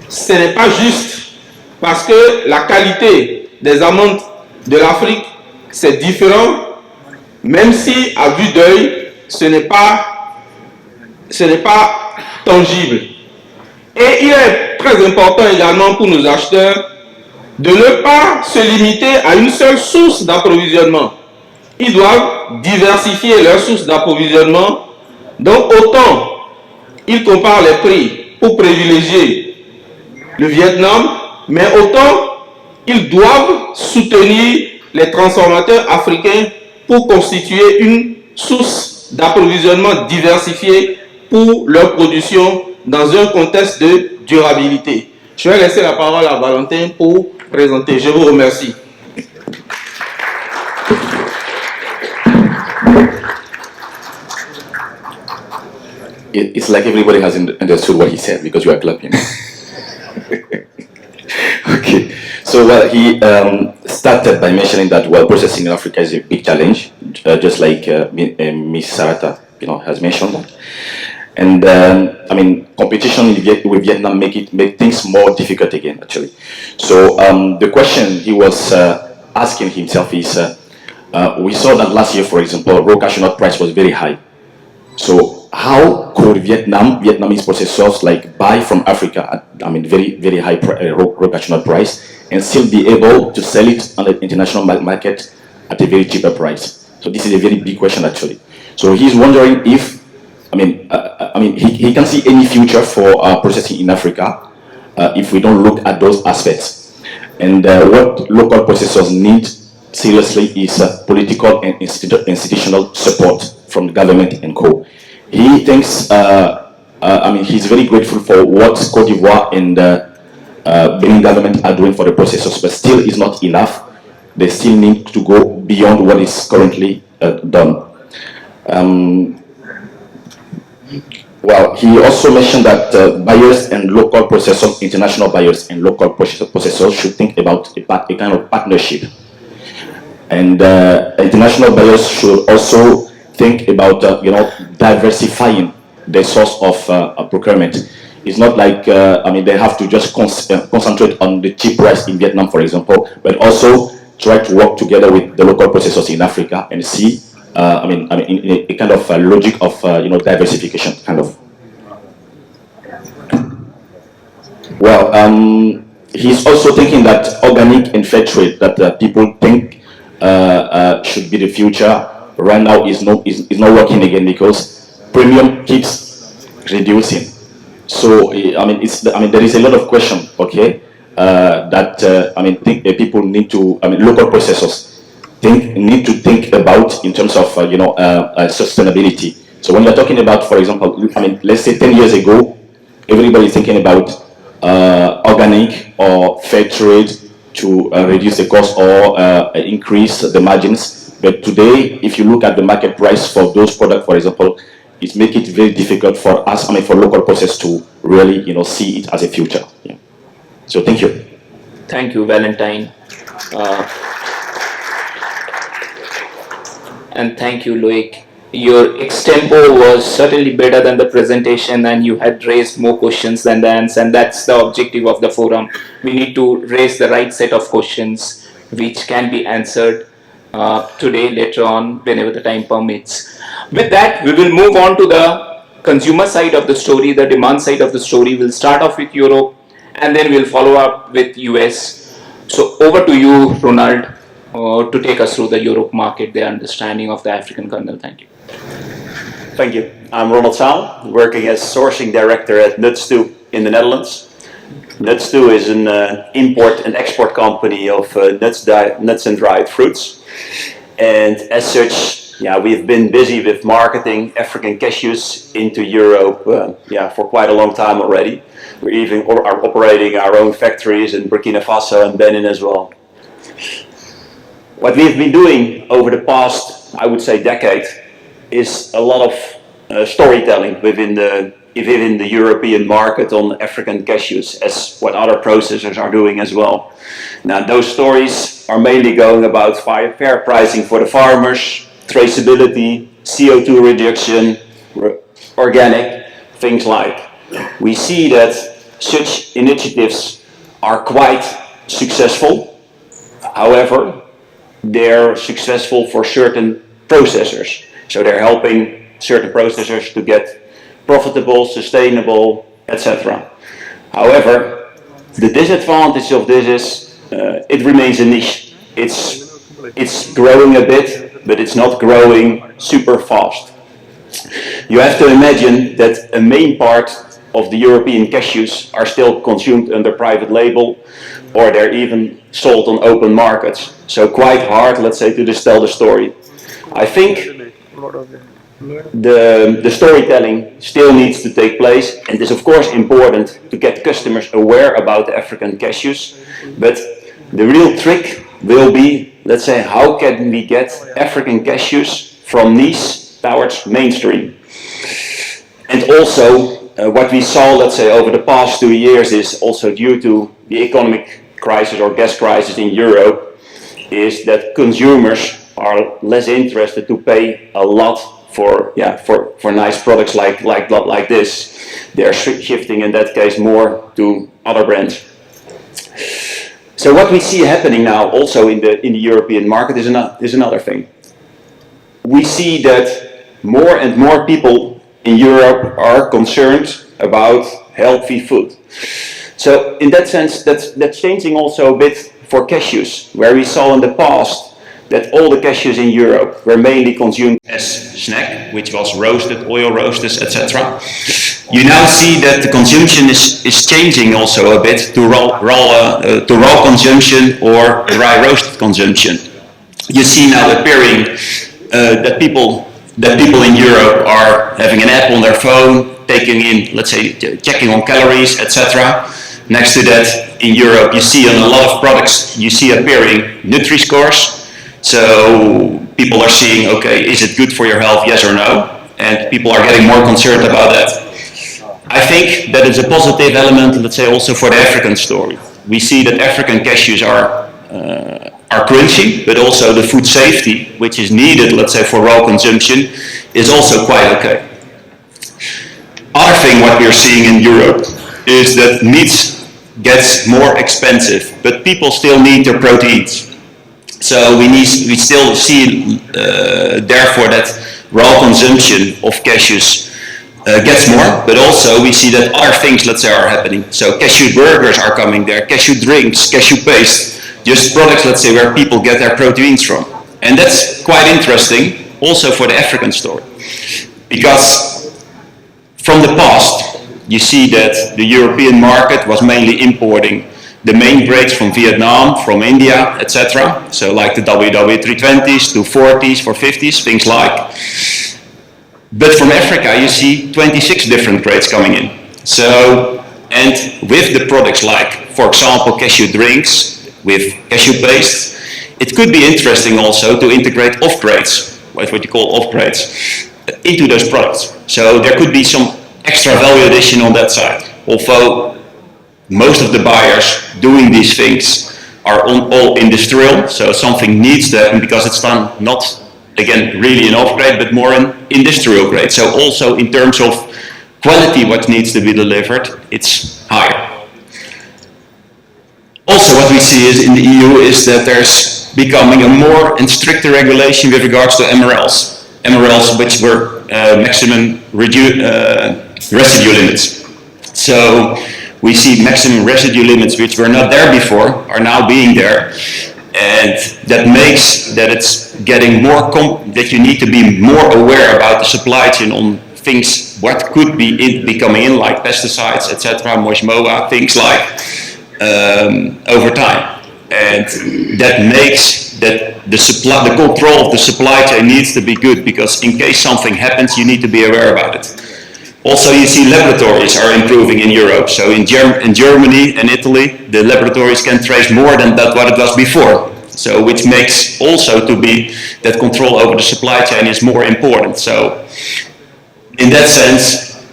ce n'est pas juste, parce que la qualité des amandes de l'Afrique, c'est différent, même si à vue d'œil, ce n'est pas tangible. Et il est très important également pour nos acheteurs de ne pas se limiter à une seule source d'approvisionnement. Ils doivent diversifier leurs sources d'approvisionnement. Donc autant ils comparent les prix pour privilégier le Vietnam, mais autant ils doivent soutenir les transformateurs africains pour constituer une source d'approvisionnement diversifiée pour leur production dans un contexte de durabilité. Je vais laisser la parole à Valentin pour présenter. Je vous remercie. It's like everybody has understood what he said because you are clapping. Okay, so he started by mentioning that processing in Africa is a big challenge, just like Miss Sarata, has mentioned that. And I mean, competition with Vietnam make things more difficult again, actually. So the question he was asking himself is, we saw that last year, for example, raw cashew nut price was very high. So how could Vietnamese processors buy from Africa at very, very high raw cashew nut price and still be able to sell it on the international market at a very cheaper price? So this is a very big question, actually. So he's wondering if, he can see any future for processing in Africa if we don't look at those aspects. And what local processors need seriously is political and institutional support from the government and co. He thinks, he's very grateful for what Cote d'Ivoire and Benin government are doing for the processors, but still is not enough. They still need to go beyond what is currently done. Well, he also mentioned that buyers and local processors, international buyers and local processors should think about a kind of partnership. And international buyers should also think about, diversifying the source of procurement. It's not like, they have to just concentrate on the cheap price in Vietnam, for example, but also try to work together with the local processors in Africa and see, in a kind of logic of, diversification, kind of. Well, he's also thinking that organic and fair trade that people think should be the future. Right now is not working again because premium keeps reducing. So there is a lot of question. Okay, think people need to. Local processors need to think about in terms of sustainability. So when you're talking about, for example, let's say 10 years ago, everybody is thinking about organic or fair trade to reduce the cost or increase the margins. But today, if you look at the market price for those products, for example, it makes it very difficult for us, for local process to really, see it as a future. Yeah. So thank you. Thank you, Valentine. And thank you, Loic. Your extempo was certainly better than the presentation, and you had raised more questions than the answer, and that's the objective of the forum. We need to raise the right set of questions which can be answered today, later on, whenever the time permits. With that, we will move on to the consumer side of the story, the demand side of the story. We'll start off with Europe, and then we'll follow up with US. So over to you, Ronald, to take us through the Europe market, the understanding of the African kernel. Thank you. Thank you. I'm Ronald Zaal, working as sourcing director at Nuts2 in the Netherlands. Nuts2 is an import and export company of nuts and dried fruits. And as such, we've been busy with marketing African cashews into Europe for quite a long time already. We even are operating our own factories in Burkina Faso and Benin as well. What we've been doing over the past, I would say, decade is a lot of storytelling within the European market on African cashews, as what other processors are doing as well. Now, those stories are mainly going about fair pricing for the farmers, traceability, CO2 reduction, organic, things like. We see that such initiatives are quite successful. However, they're successful for certain processors. So they're helping certain processors to get profitable, sustainable, etc. However, the disadvantage of this is it remains a niche. It's growing a bit, but it's not growing super fast. You have to imagine that a main part of the European cashews are still consumed under private label, or they're even sold on open markets. So quite hard, let's say, to just tell the story. I think the storytelling still needs to take place, and it is of course important to get customers aware about the African cashews, but the real trick will be, let's say, how can we get African cashews from niche towards mainstream? And also, what we saw, let's say, over the past 2 years is also due to the economic crisis or gas crisis in Europe, is that consumers are less interested to pay a lot for nice products like this. They're shifting in that case more to other brands. So what we see happening now also in the European market is another thing. We see that more and more people in Europe are concerned about healthy food. So in that sense, that's changing also a bit for cashews, where we saw in the past that all the cashews in Europe were mainly consumed as snack, which was roasted, oil roasters, etc. You now see that the consumption is changing also a bit to raw consumption or dry roasted consumption. You see now appearing that people in Europe are having an app on their phone, taking in, let's say, checking on calories, etc. Next to that, in Europe, you see on a lot of products, you see appearing Nutri-scores. So people are seeing, okay, is it good for your health, yes or no? And people are getting more concerned about that. I think that it's a positive element, let's say, also for the African story. We see that African cashews are crunchy, but also the food safety, which is needed, let's say, for raw consumption, is also quite okay. Other thing what we're seeing in Europe is that meat gets more expensive, but people still need their proteins. So we still see, therefore, that raw consumption of cashews gets more, but also we see that other things, let's say, are happening. So cashew burgers are coming there, cashew drinks, cashew paste, just products, let's say, where people get their proteins from. And that's quite interesting also for the African story. Because from the past, you see that the European market was mainly importing the main grades from Vietnam, from India, etc. So like the WW320s, 240s, 450s, things like. But from Africa, you see 26 different grades coming in. So, and with the products like, for example, cashew drinks with cashew paste, it could be interesting also to integrate off-grades, what you call off-grades, into those products. So there could be some extra value addition on that side. Although most of the buyers doing these things are all industrial, so something needs to happen because it's done not, again, really an off-grade, but more an industrial grade. So also in terms of quality, what needs to be delivered, it's higher. Also what we see is in the EU is that there's becoming a more and stricter regulation with regards to MRLs. MRLs which were maximum residue limits. So we see maximum residue limits which were not there before are now being there. And that makes that it's getting more, that you need to be more aware about the supply chain on things, what could be coming in, like pesticides, etc., moismoa, things like, over time. And that makes that the control of the supply chain needs to be good, because in case something happens, you need to be aware about it. Also, you see laboratories are improving in Europe. So in Germany and Italy, the laboratories can trace more than what it was before. So which makes also to be that control over the supply chain is more important. So in that sense,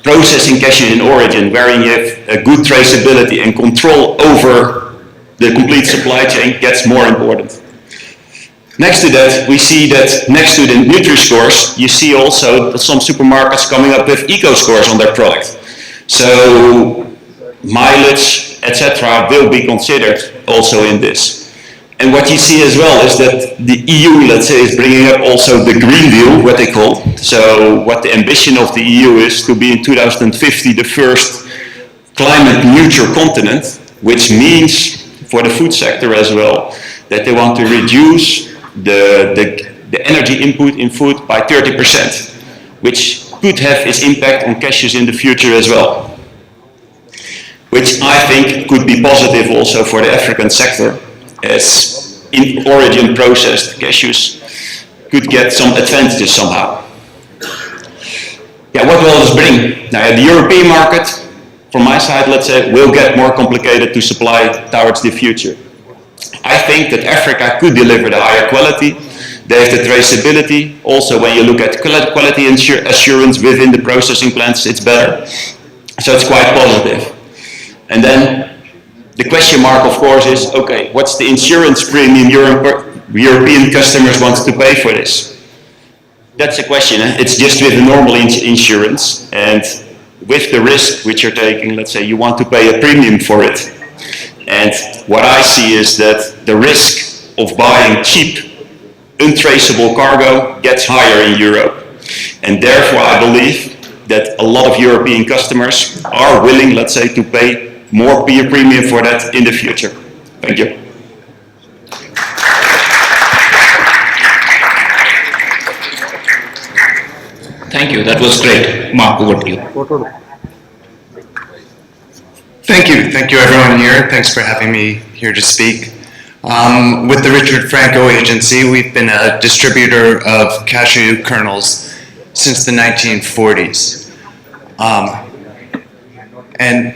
processing cashew in origin, where you have a good traceability and control over the complete supply chain, gets more important. Next to that, we see that next to the Nutri-scores, you see also some supermarkets coming up with eco-scores on their product. So mileage, etc., will be considered also in this. And what you see as well is that the EU, let's say, is bringing up also the Green Deal, what they call. So what the ambition of the EU is to be in 2050 the first climate neutral continent, which means for the food sector as well, that they want to reduce the energy input in food by 30%, which could have its impact on cashews in the future as well. Which I think could be positive also for the African sector, as in origin processed cashews could get some advantages somehow. Yeah, what will this bring? Now, the European market, from my side, let's say, will get more complicated to supply towards the future. I think that Africa could deliver the higher quality. They have the traceability. Also, when you look at quality assurance within the processing plants, it's better. So it's quite positive. And then the question mark, of course, is, okay, what's the insurance premium European customers want to pay for this? That's a question. It's just with the normal insurance, and with the risk which you're taking, let's say you want to pay a premium for it. And what I see is that the risk of buying cheap, untraceable cargo gets higher in Europe. And therefore I believe that a lot of European customers are willing, let's say, to pay more peer premium for that in the future. Thank you. Thank you, that was great. Marc, over to you. Thank you everyone here. Thanks for having me here to speak. With the Richard Franco Agency, we've been a distributor of cashew kernels since the 1940s. And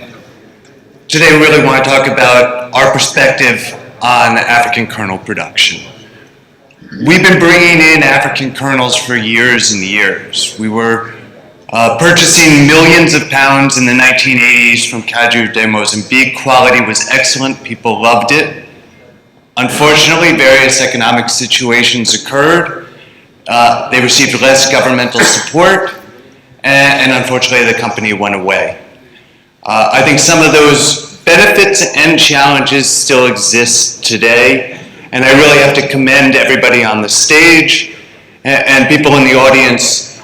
today we really want to talk about our perspective on African kernel production. We've been bringing in African kernels for years and years. We were purchasing millions of pounds in the 1980s from Kaju de Mozambique. Quality was excellent, people loved it. Unfortunately, various economic situations occurred. They received less governmental support, and unfortunately the company went away. I think some of those benefits and challenges still exist today, and I really have to commend everybody on the stage and people in the audience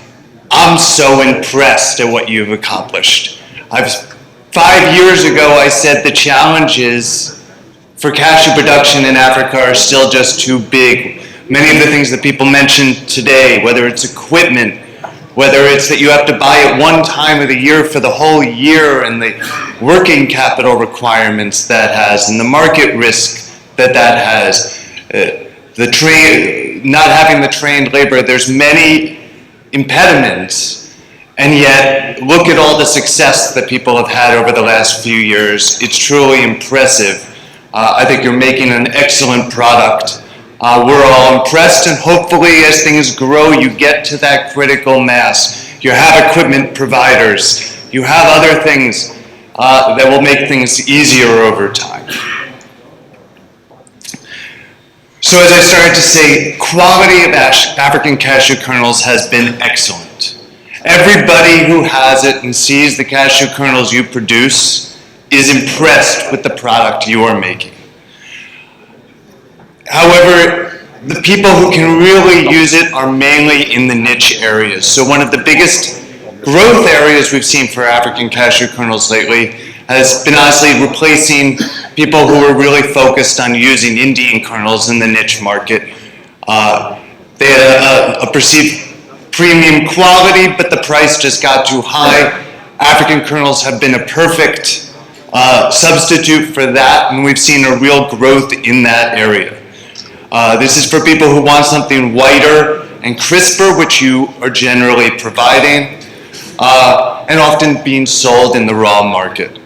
I'm so impressed at what you've accomplished. 5 years ago, I said the challenges for cashew production in Africa are still just too big. Many of the things that people mentioned today, whether it's equipment, whether it's that you have to buy it one time of the year for the whole year, and the working capital requirements that has, and the market risk that has, not having the trained labor, there's many impediments. And yet, look at all the success that people have had over the last few years. It's truly impressive. I think you're making an excellent product. We're all impressed, and hopefully as things grow, you get to that critical mass. You have equipment providers. You have other things that will make things easier over time. So as I started to say, quality of African cashew kernels has been excellent. Everybody who has it and sees the cashew kernels you produce is impressed with the product you are making. However, the people who can really use it are mainly in the niche areas. So one of the biggest growth areas we've seen for African cashew kernels lately has been honestly replacing people who were really focused on using Indian kernels in the niche market. They had a perceived premium quality, but the price just got too high. African kernels have been a perfect substitute for that, and we've seen a real growth in that area. This is for people who want something whiter and crisper, which you are generally providing, and often being sold in the raw market.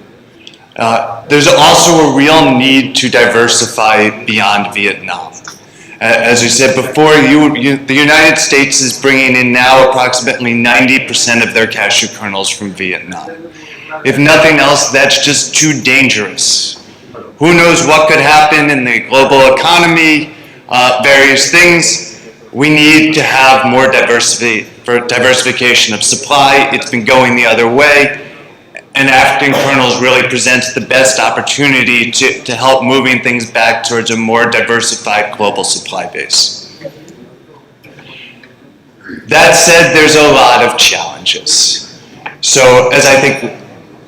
There's also a real need to diversify beyond Vietnam. As we said before, the United States is bringing in now approximately 90% of their cashew kernels from Vietnam. If nothing else, that's just too dangerous. Who knows what could happen in the global economy, various things. We need to have more diversification of supply. It's been going the other way, and African kernels really presents the best opportunity to help moving things back towards a more diversified global supply base. That said, there's a lot of challenges. So as I think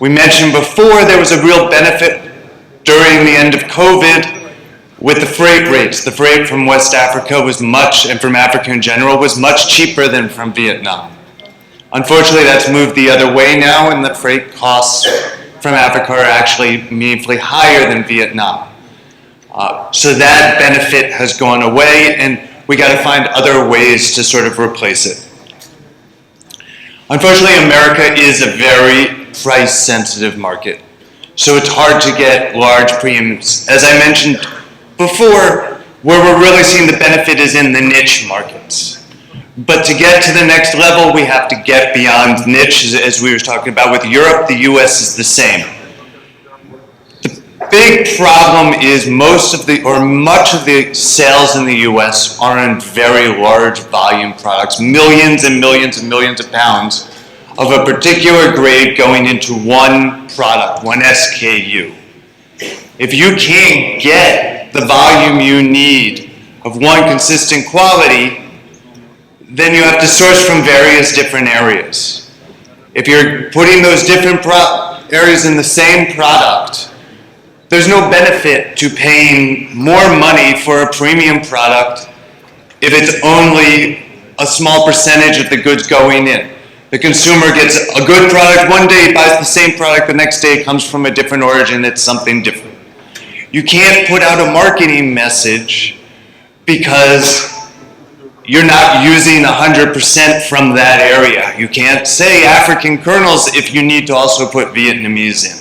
we mentioned before, there was a real benefit during the end of COVID with the freight rates. The freight from West Africa was and from Africa in general, was much cheaper than from Vietnam. Unfortunately, that's moved the other way now, and the freight costs from Africa are actually meaningfully higher than Vietnam. So that benefit has gone away, and we got to find other ways to sort of replace it. Unfortunately, America is a very price-sensitive market, so it's hard to get large premiums. As I mentioned before, where we're really seeing the benefit is in the niche markets. But to get to the next level, we have to get beyond niche, as we were talking about with Europe. The US is the same. The big problem is much of the sales in the US are in very large volume products, millions and millions and millions of pounds of a particular grade going into one product, one SKU. If you can't get the volume you need of one consistent quality, then you have to source from various different areas. If you're putting those different areas in the same product, there's no benefit to paying more money for a premium product if it's only a small percentage of the goods going in. The consumer gets a good product one day, buys the same product the next day, it comes from a different origin, it's something different. You can't put out a marketing message because you're not using 100% from that area. You can't say African kernels if you need to also put Vietnamese in.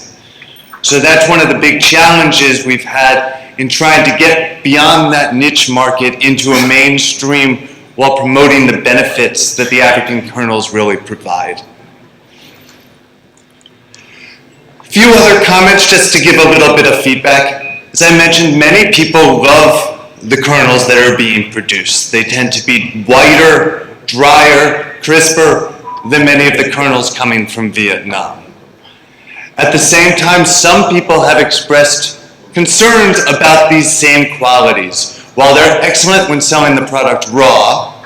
So that's one of the big challenges we've had in trying to get beyond that niche market into a mainstream while promoting the benefits that the African kernels really provide. A few other comments just to give a little bit of feedback. As I mentioned, many people love the kernels that are being produced. They tend to be whiter, drier, crisper than many of the kernels coming from Vietnam. At the same time, some people have expressed concerns about these same qualities. While they're excellent when selling the product raw,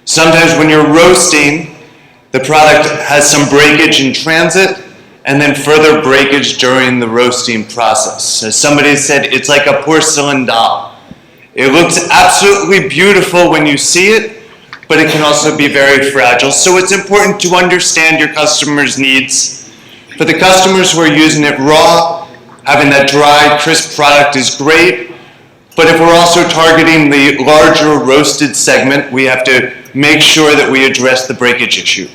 sometimes when you're roasting, The product has some breakage in transit and then further breakage during the roasting process. As somebody said, it's like a porcelain doll. It looks absolutely beautiful when you see it, but it can also be very fragile. So it's important to understand your customers' needs. For the customers who are using it raw, having that dry, crisp product is great. But if we're also targeting the larger roasted segment, we have to make sure that we address the breakage issue.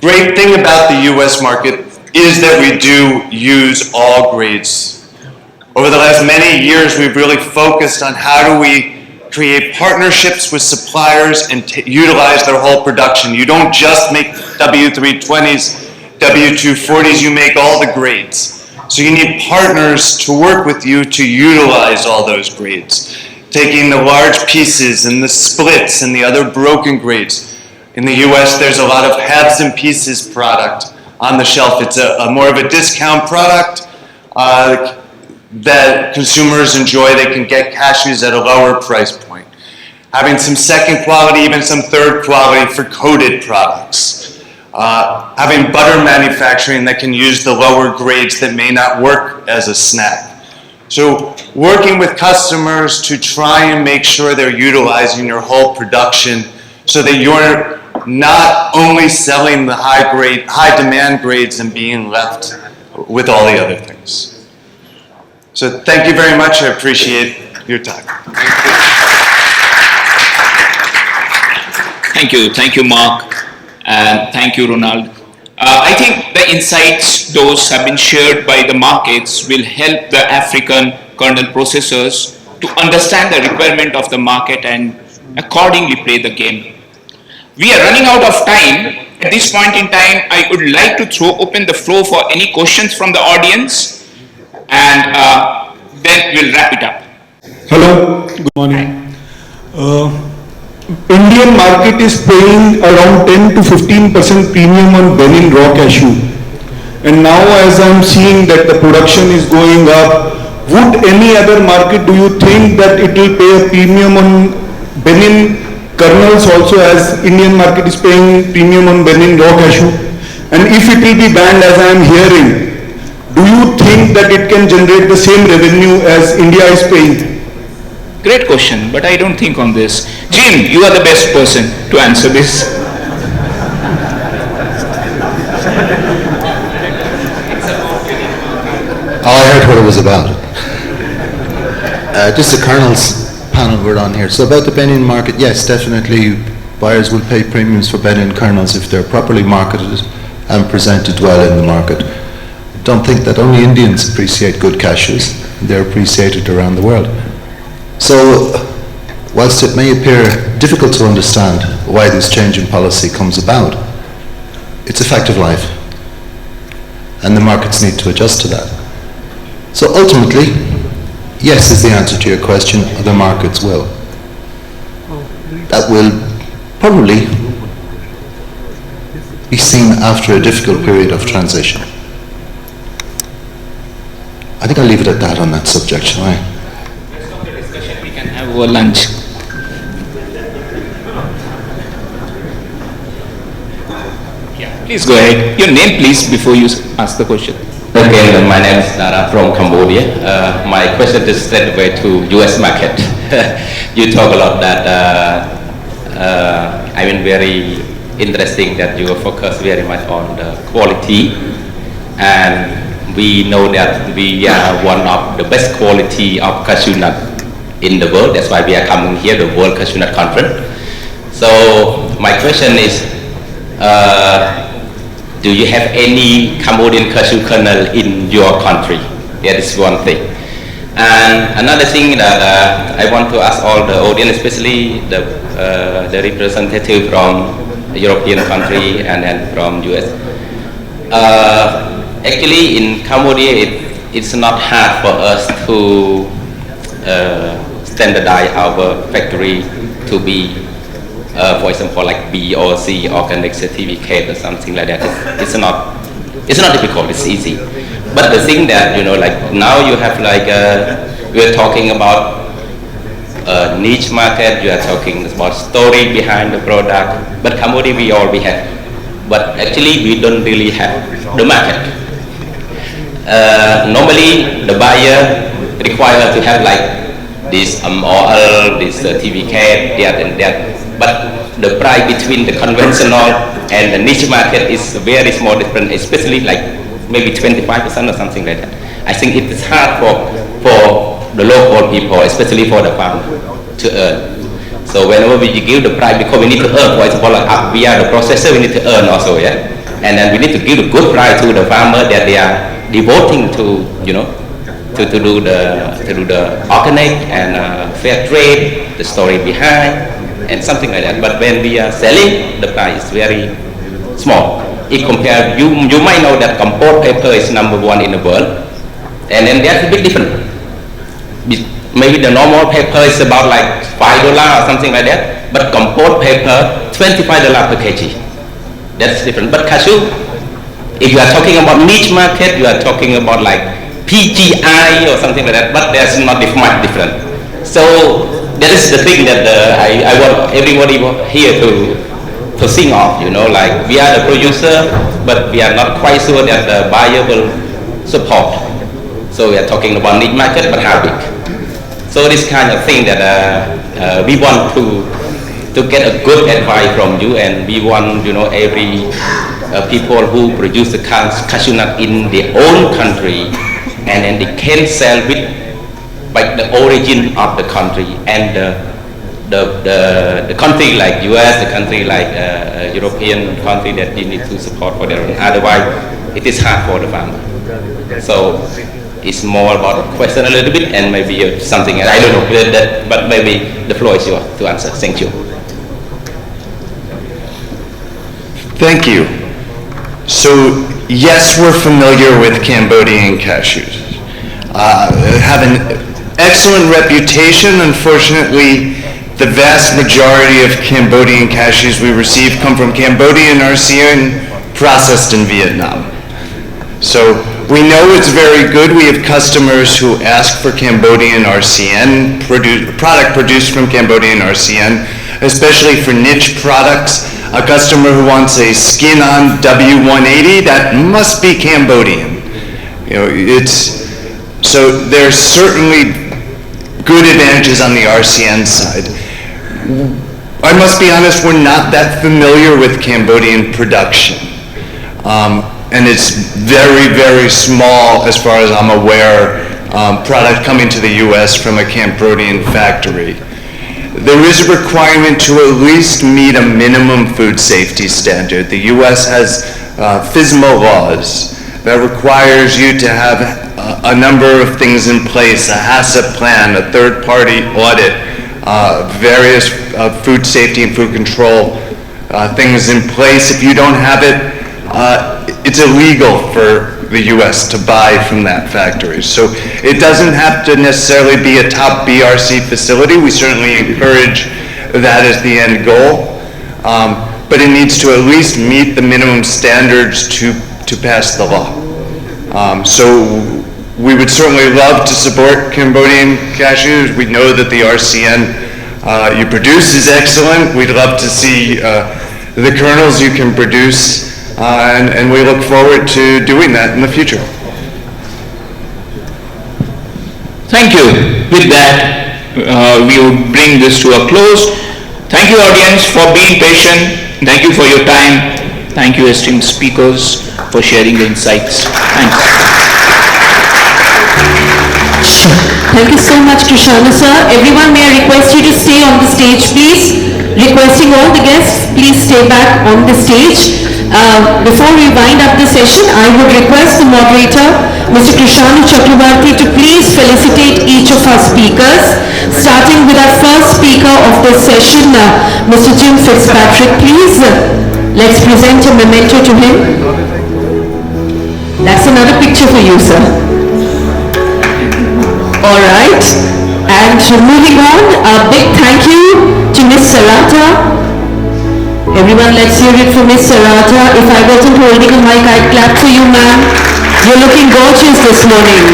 Great thing about the US market is that we do use all grades. Over the last many years, we've really focused on how do we create partnerships with suppliers and utilize their whole production. You don't just make W320s, W240s, you make all the grades. So you need partners to work with you to utilize all those grades. Taking the large pieces and the splits and the other broken grades. In the US, there's a lot of halves and pieces product on the shelf. It's a more of a discount product that consumers enjoy. They can get cashews at a lower price point. Having some second quality, even some third quality for coated products. Having butter manufacturing that can use the lower grades that may not work as a snack. So working with customers to try and make sure they're utilizing your whole production so that you're not only selling the high demand grades and being left with all the other things. So thank you very much. I appreciate your time. Thank you, Marc, and thank you, Ronald. I think the insights those have been shared by the markets will help the African kernel processors to understand the requirement of the market and accordingly play the game. We are running out of time. At this point in time, I would like to throw open the floor for any questions from the audience, and then we'll wrap it up. Hello, good morning. Indian market is paying around 10 to 15% premium on Benin raw cashew. And now as I'm seeing that the production is going up, would any other market, do you think that it will pay a premium on Benin kernels also, as Indian market is paying premium on Benin raw cashew? And if it will be banned, as I am hearing, do you think that it can generate the same revenue as India is paying? Great question, but I don't think on this. Jim, you are the best person to answer this. I heard what it was about. Just the kernels panel we're on here. So about the Benin market, yes, definitely buyers will pay premiums for Benin kernels if they're properly marketed and presented well in the market. I don't think that only Indians appreciate good cashews, they're appreciated around the world. So whilst it may appear difficult to understand why this change in policy comes about, it's a fact of life and the markets need to adjust to that. So ultimately, yes is the answer to your question, the markets will. That will probably be seen after a difficult period of transition. I think I'll leave it at that on that subject, shall I? Rest of the discussion we can have over lunch. Yeah, please go ahead. Your name please before you ask the question. Okay, my name is Sarata from Cambodia. My question is straight away to US market. You talk a lot that, very interesting that you focus very much on the quality, and we know that we are one of the best quality of cashew nut in the world. That's why we are coming here, the World Cashew Conference. So my question is, do you have any Cambodian cashew kernel in your country? That is one thing. And another thing that I want to ask all the audience, especially the representative from European country and then from US. Actually, in Cambodia, it's not hard for us to standardize our factory to be for example, like B or C organic certificate or something like that. It's not difficult. It's easy. But the thing that like now you have like we're talking about a niche market, you are talking about story behind the product, but commodity we already have. But actually we don't really have the market. Normally the buyer requires to have like this oil, this TV cat, that and that. But the price between the conventional and the niche market is very small difference, especially like maybe 25% or something like that. I think it is hard for the local people, especially for the farmer, to earn. So whenever we give the price, because we need to earn, for example, like we are the processor, we need to earn also, yeah. And then we need to give a good price to the farmer that they are devoting to, you know, to do the organic and fair trade, the story behind, and something like that. But when we are selling, the price is very small. If compared, you might know that compost paper is #1 in the world, and then that's a bit different. Maybe the normal paper is about like $5 or something like that, but compost paper $25 per kg. That's different. But cashew, if you are talking about niche market, you are talking about like PGI or something like that, but there's not much different. So that is the thing that I want everybody here to think of, you know, like we are the producer, but we are not quite sure that the buyer will support. So we are talking about niche market, but how big? So this kind of thing that we want to get a good advice from you, and we want, you know, every people who produce the cashew nut in their own country, and then they can sell with by the origin of the country, and the country like US, the country like European country that you need to support for their own. Otherwise, it is hard for the farmer. So it's more about a question a little bit, and maybe something, I don't know, but maybe the floor is yours to answer. Thank you. Thank you. So, yes, we're familiar with Cambodian cashews. Have an excellent reputation. Unfortunately, the vast majority of Cambodian cashews we receive come from Cambodia and RCN processed in Vietnam. So we know it's very good. We have customers who ask for Cambodian RCN, product produced from Cambodian RCN, especially for niche products. A customer who wants a skin-on W180, that must be Cambodian. You know, so there's certainly good advantages on the RCN side. I must be honest, we're not that familiar with Cambodian production. And it's very, very small, as far as I'm aware, product coming to the US from a Cambodian factory. There is a requirement to at least meet a minimum food safety standard. The US has FSMA laws that requires you to have a number of things in place, a HACCP plan, a third-party audit, various food safety and food control things in place. If you don't have it, it's illegal for the US to buy from that factory. So it doesn't have to necessarily be a top BRC facility. We certainly encourage that as the end goal. But it needs to at least meet the minimum standards to pass the law. So we would certainly love to support Cambodian cashews. We know that the RCN you produce is excellent. We'd love to see the kernels you can produce, and we look forward to doing that in the future. Thank you. With that, we will bring this to a close. Thank you, audience, for being patient. Thank you for your time. Thank you, esteemed speakers, for sharing the insights. Thanks. Thank you so much, Krishanu sir. Everyone, may I request you to stay on the stage, please. Requesting all the guests, please stay back on the stage. Before we wind up the session, I would request the moderator, Mr. Krishanu Chakravarty, to please felicitate each of our speakers, starting with our first speaker of this session, Mr. Jim Fitzpatrick. Please, let's present a memento to him. That's another picture for you, sir. All right, and moving on, a big thank you to Miss Sarata. Everyone, let's hear it for Miss Sarata. If I wasn't holding a mic, I'd clap for you, ma'am. You're looking gorgeous this morning.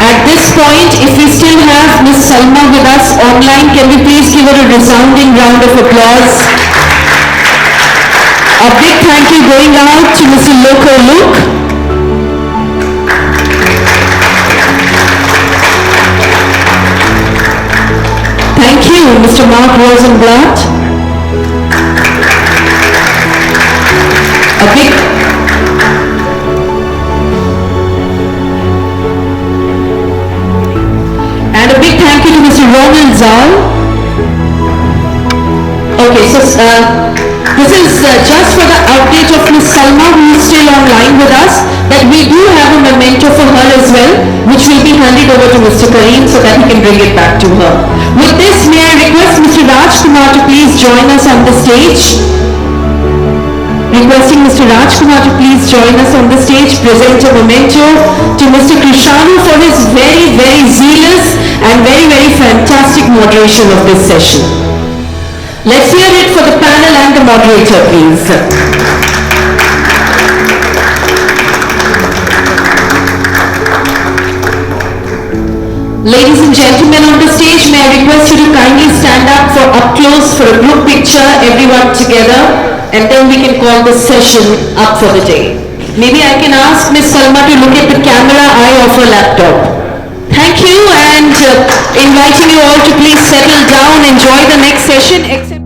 At this point, if we still have Ms. Salma with us online, can we please give her a resounding round of applause? A big thank you going out to Mr. Loco Luc. Thank you, Mr. Marc Rosenblatt. A big thank you to Mr. Ronald Zaal. Okay, so this is just for the update of Ms. Salma, who is still online with us, that we do have a memento for her as well, which will be handed over to Mr. Kareem so that he can bring it back to her. With this, may I request Mr. Rajkumar to please join us on the stage. Requesting Mr. Rajkumar to please join us on the stage, present a memento to Mr. Krishanu for his very, very zealous and very, very fantastic moderation of this session. Let's hear it for the panel and the moderator, please. Ladies and gentlemen on the stage, may I request you to kindly stand up for up close for a group picture, everyone together, and then we can call this session up for the day. Maybe I can ask Ms. Salma to look at the camera eye of her laptop. Thank you, and inviting you all to please settle down, enjoy the next session.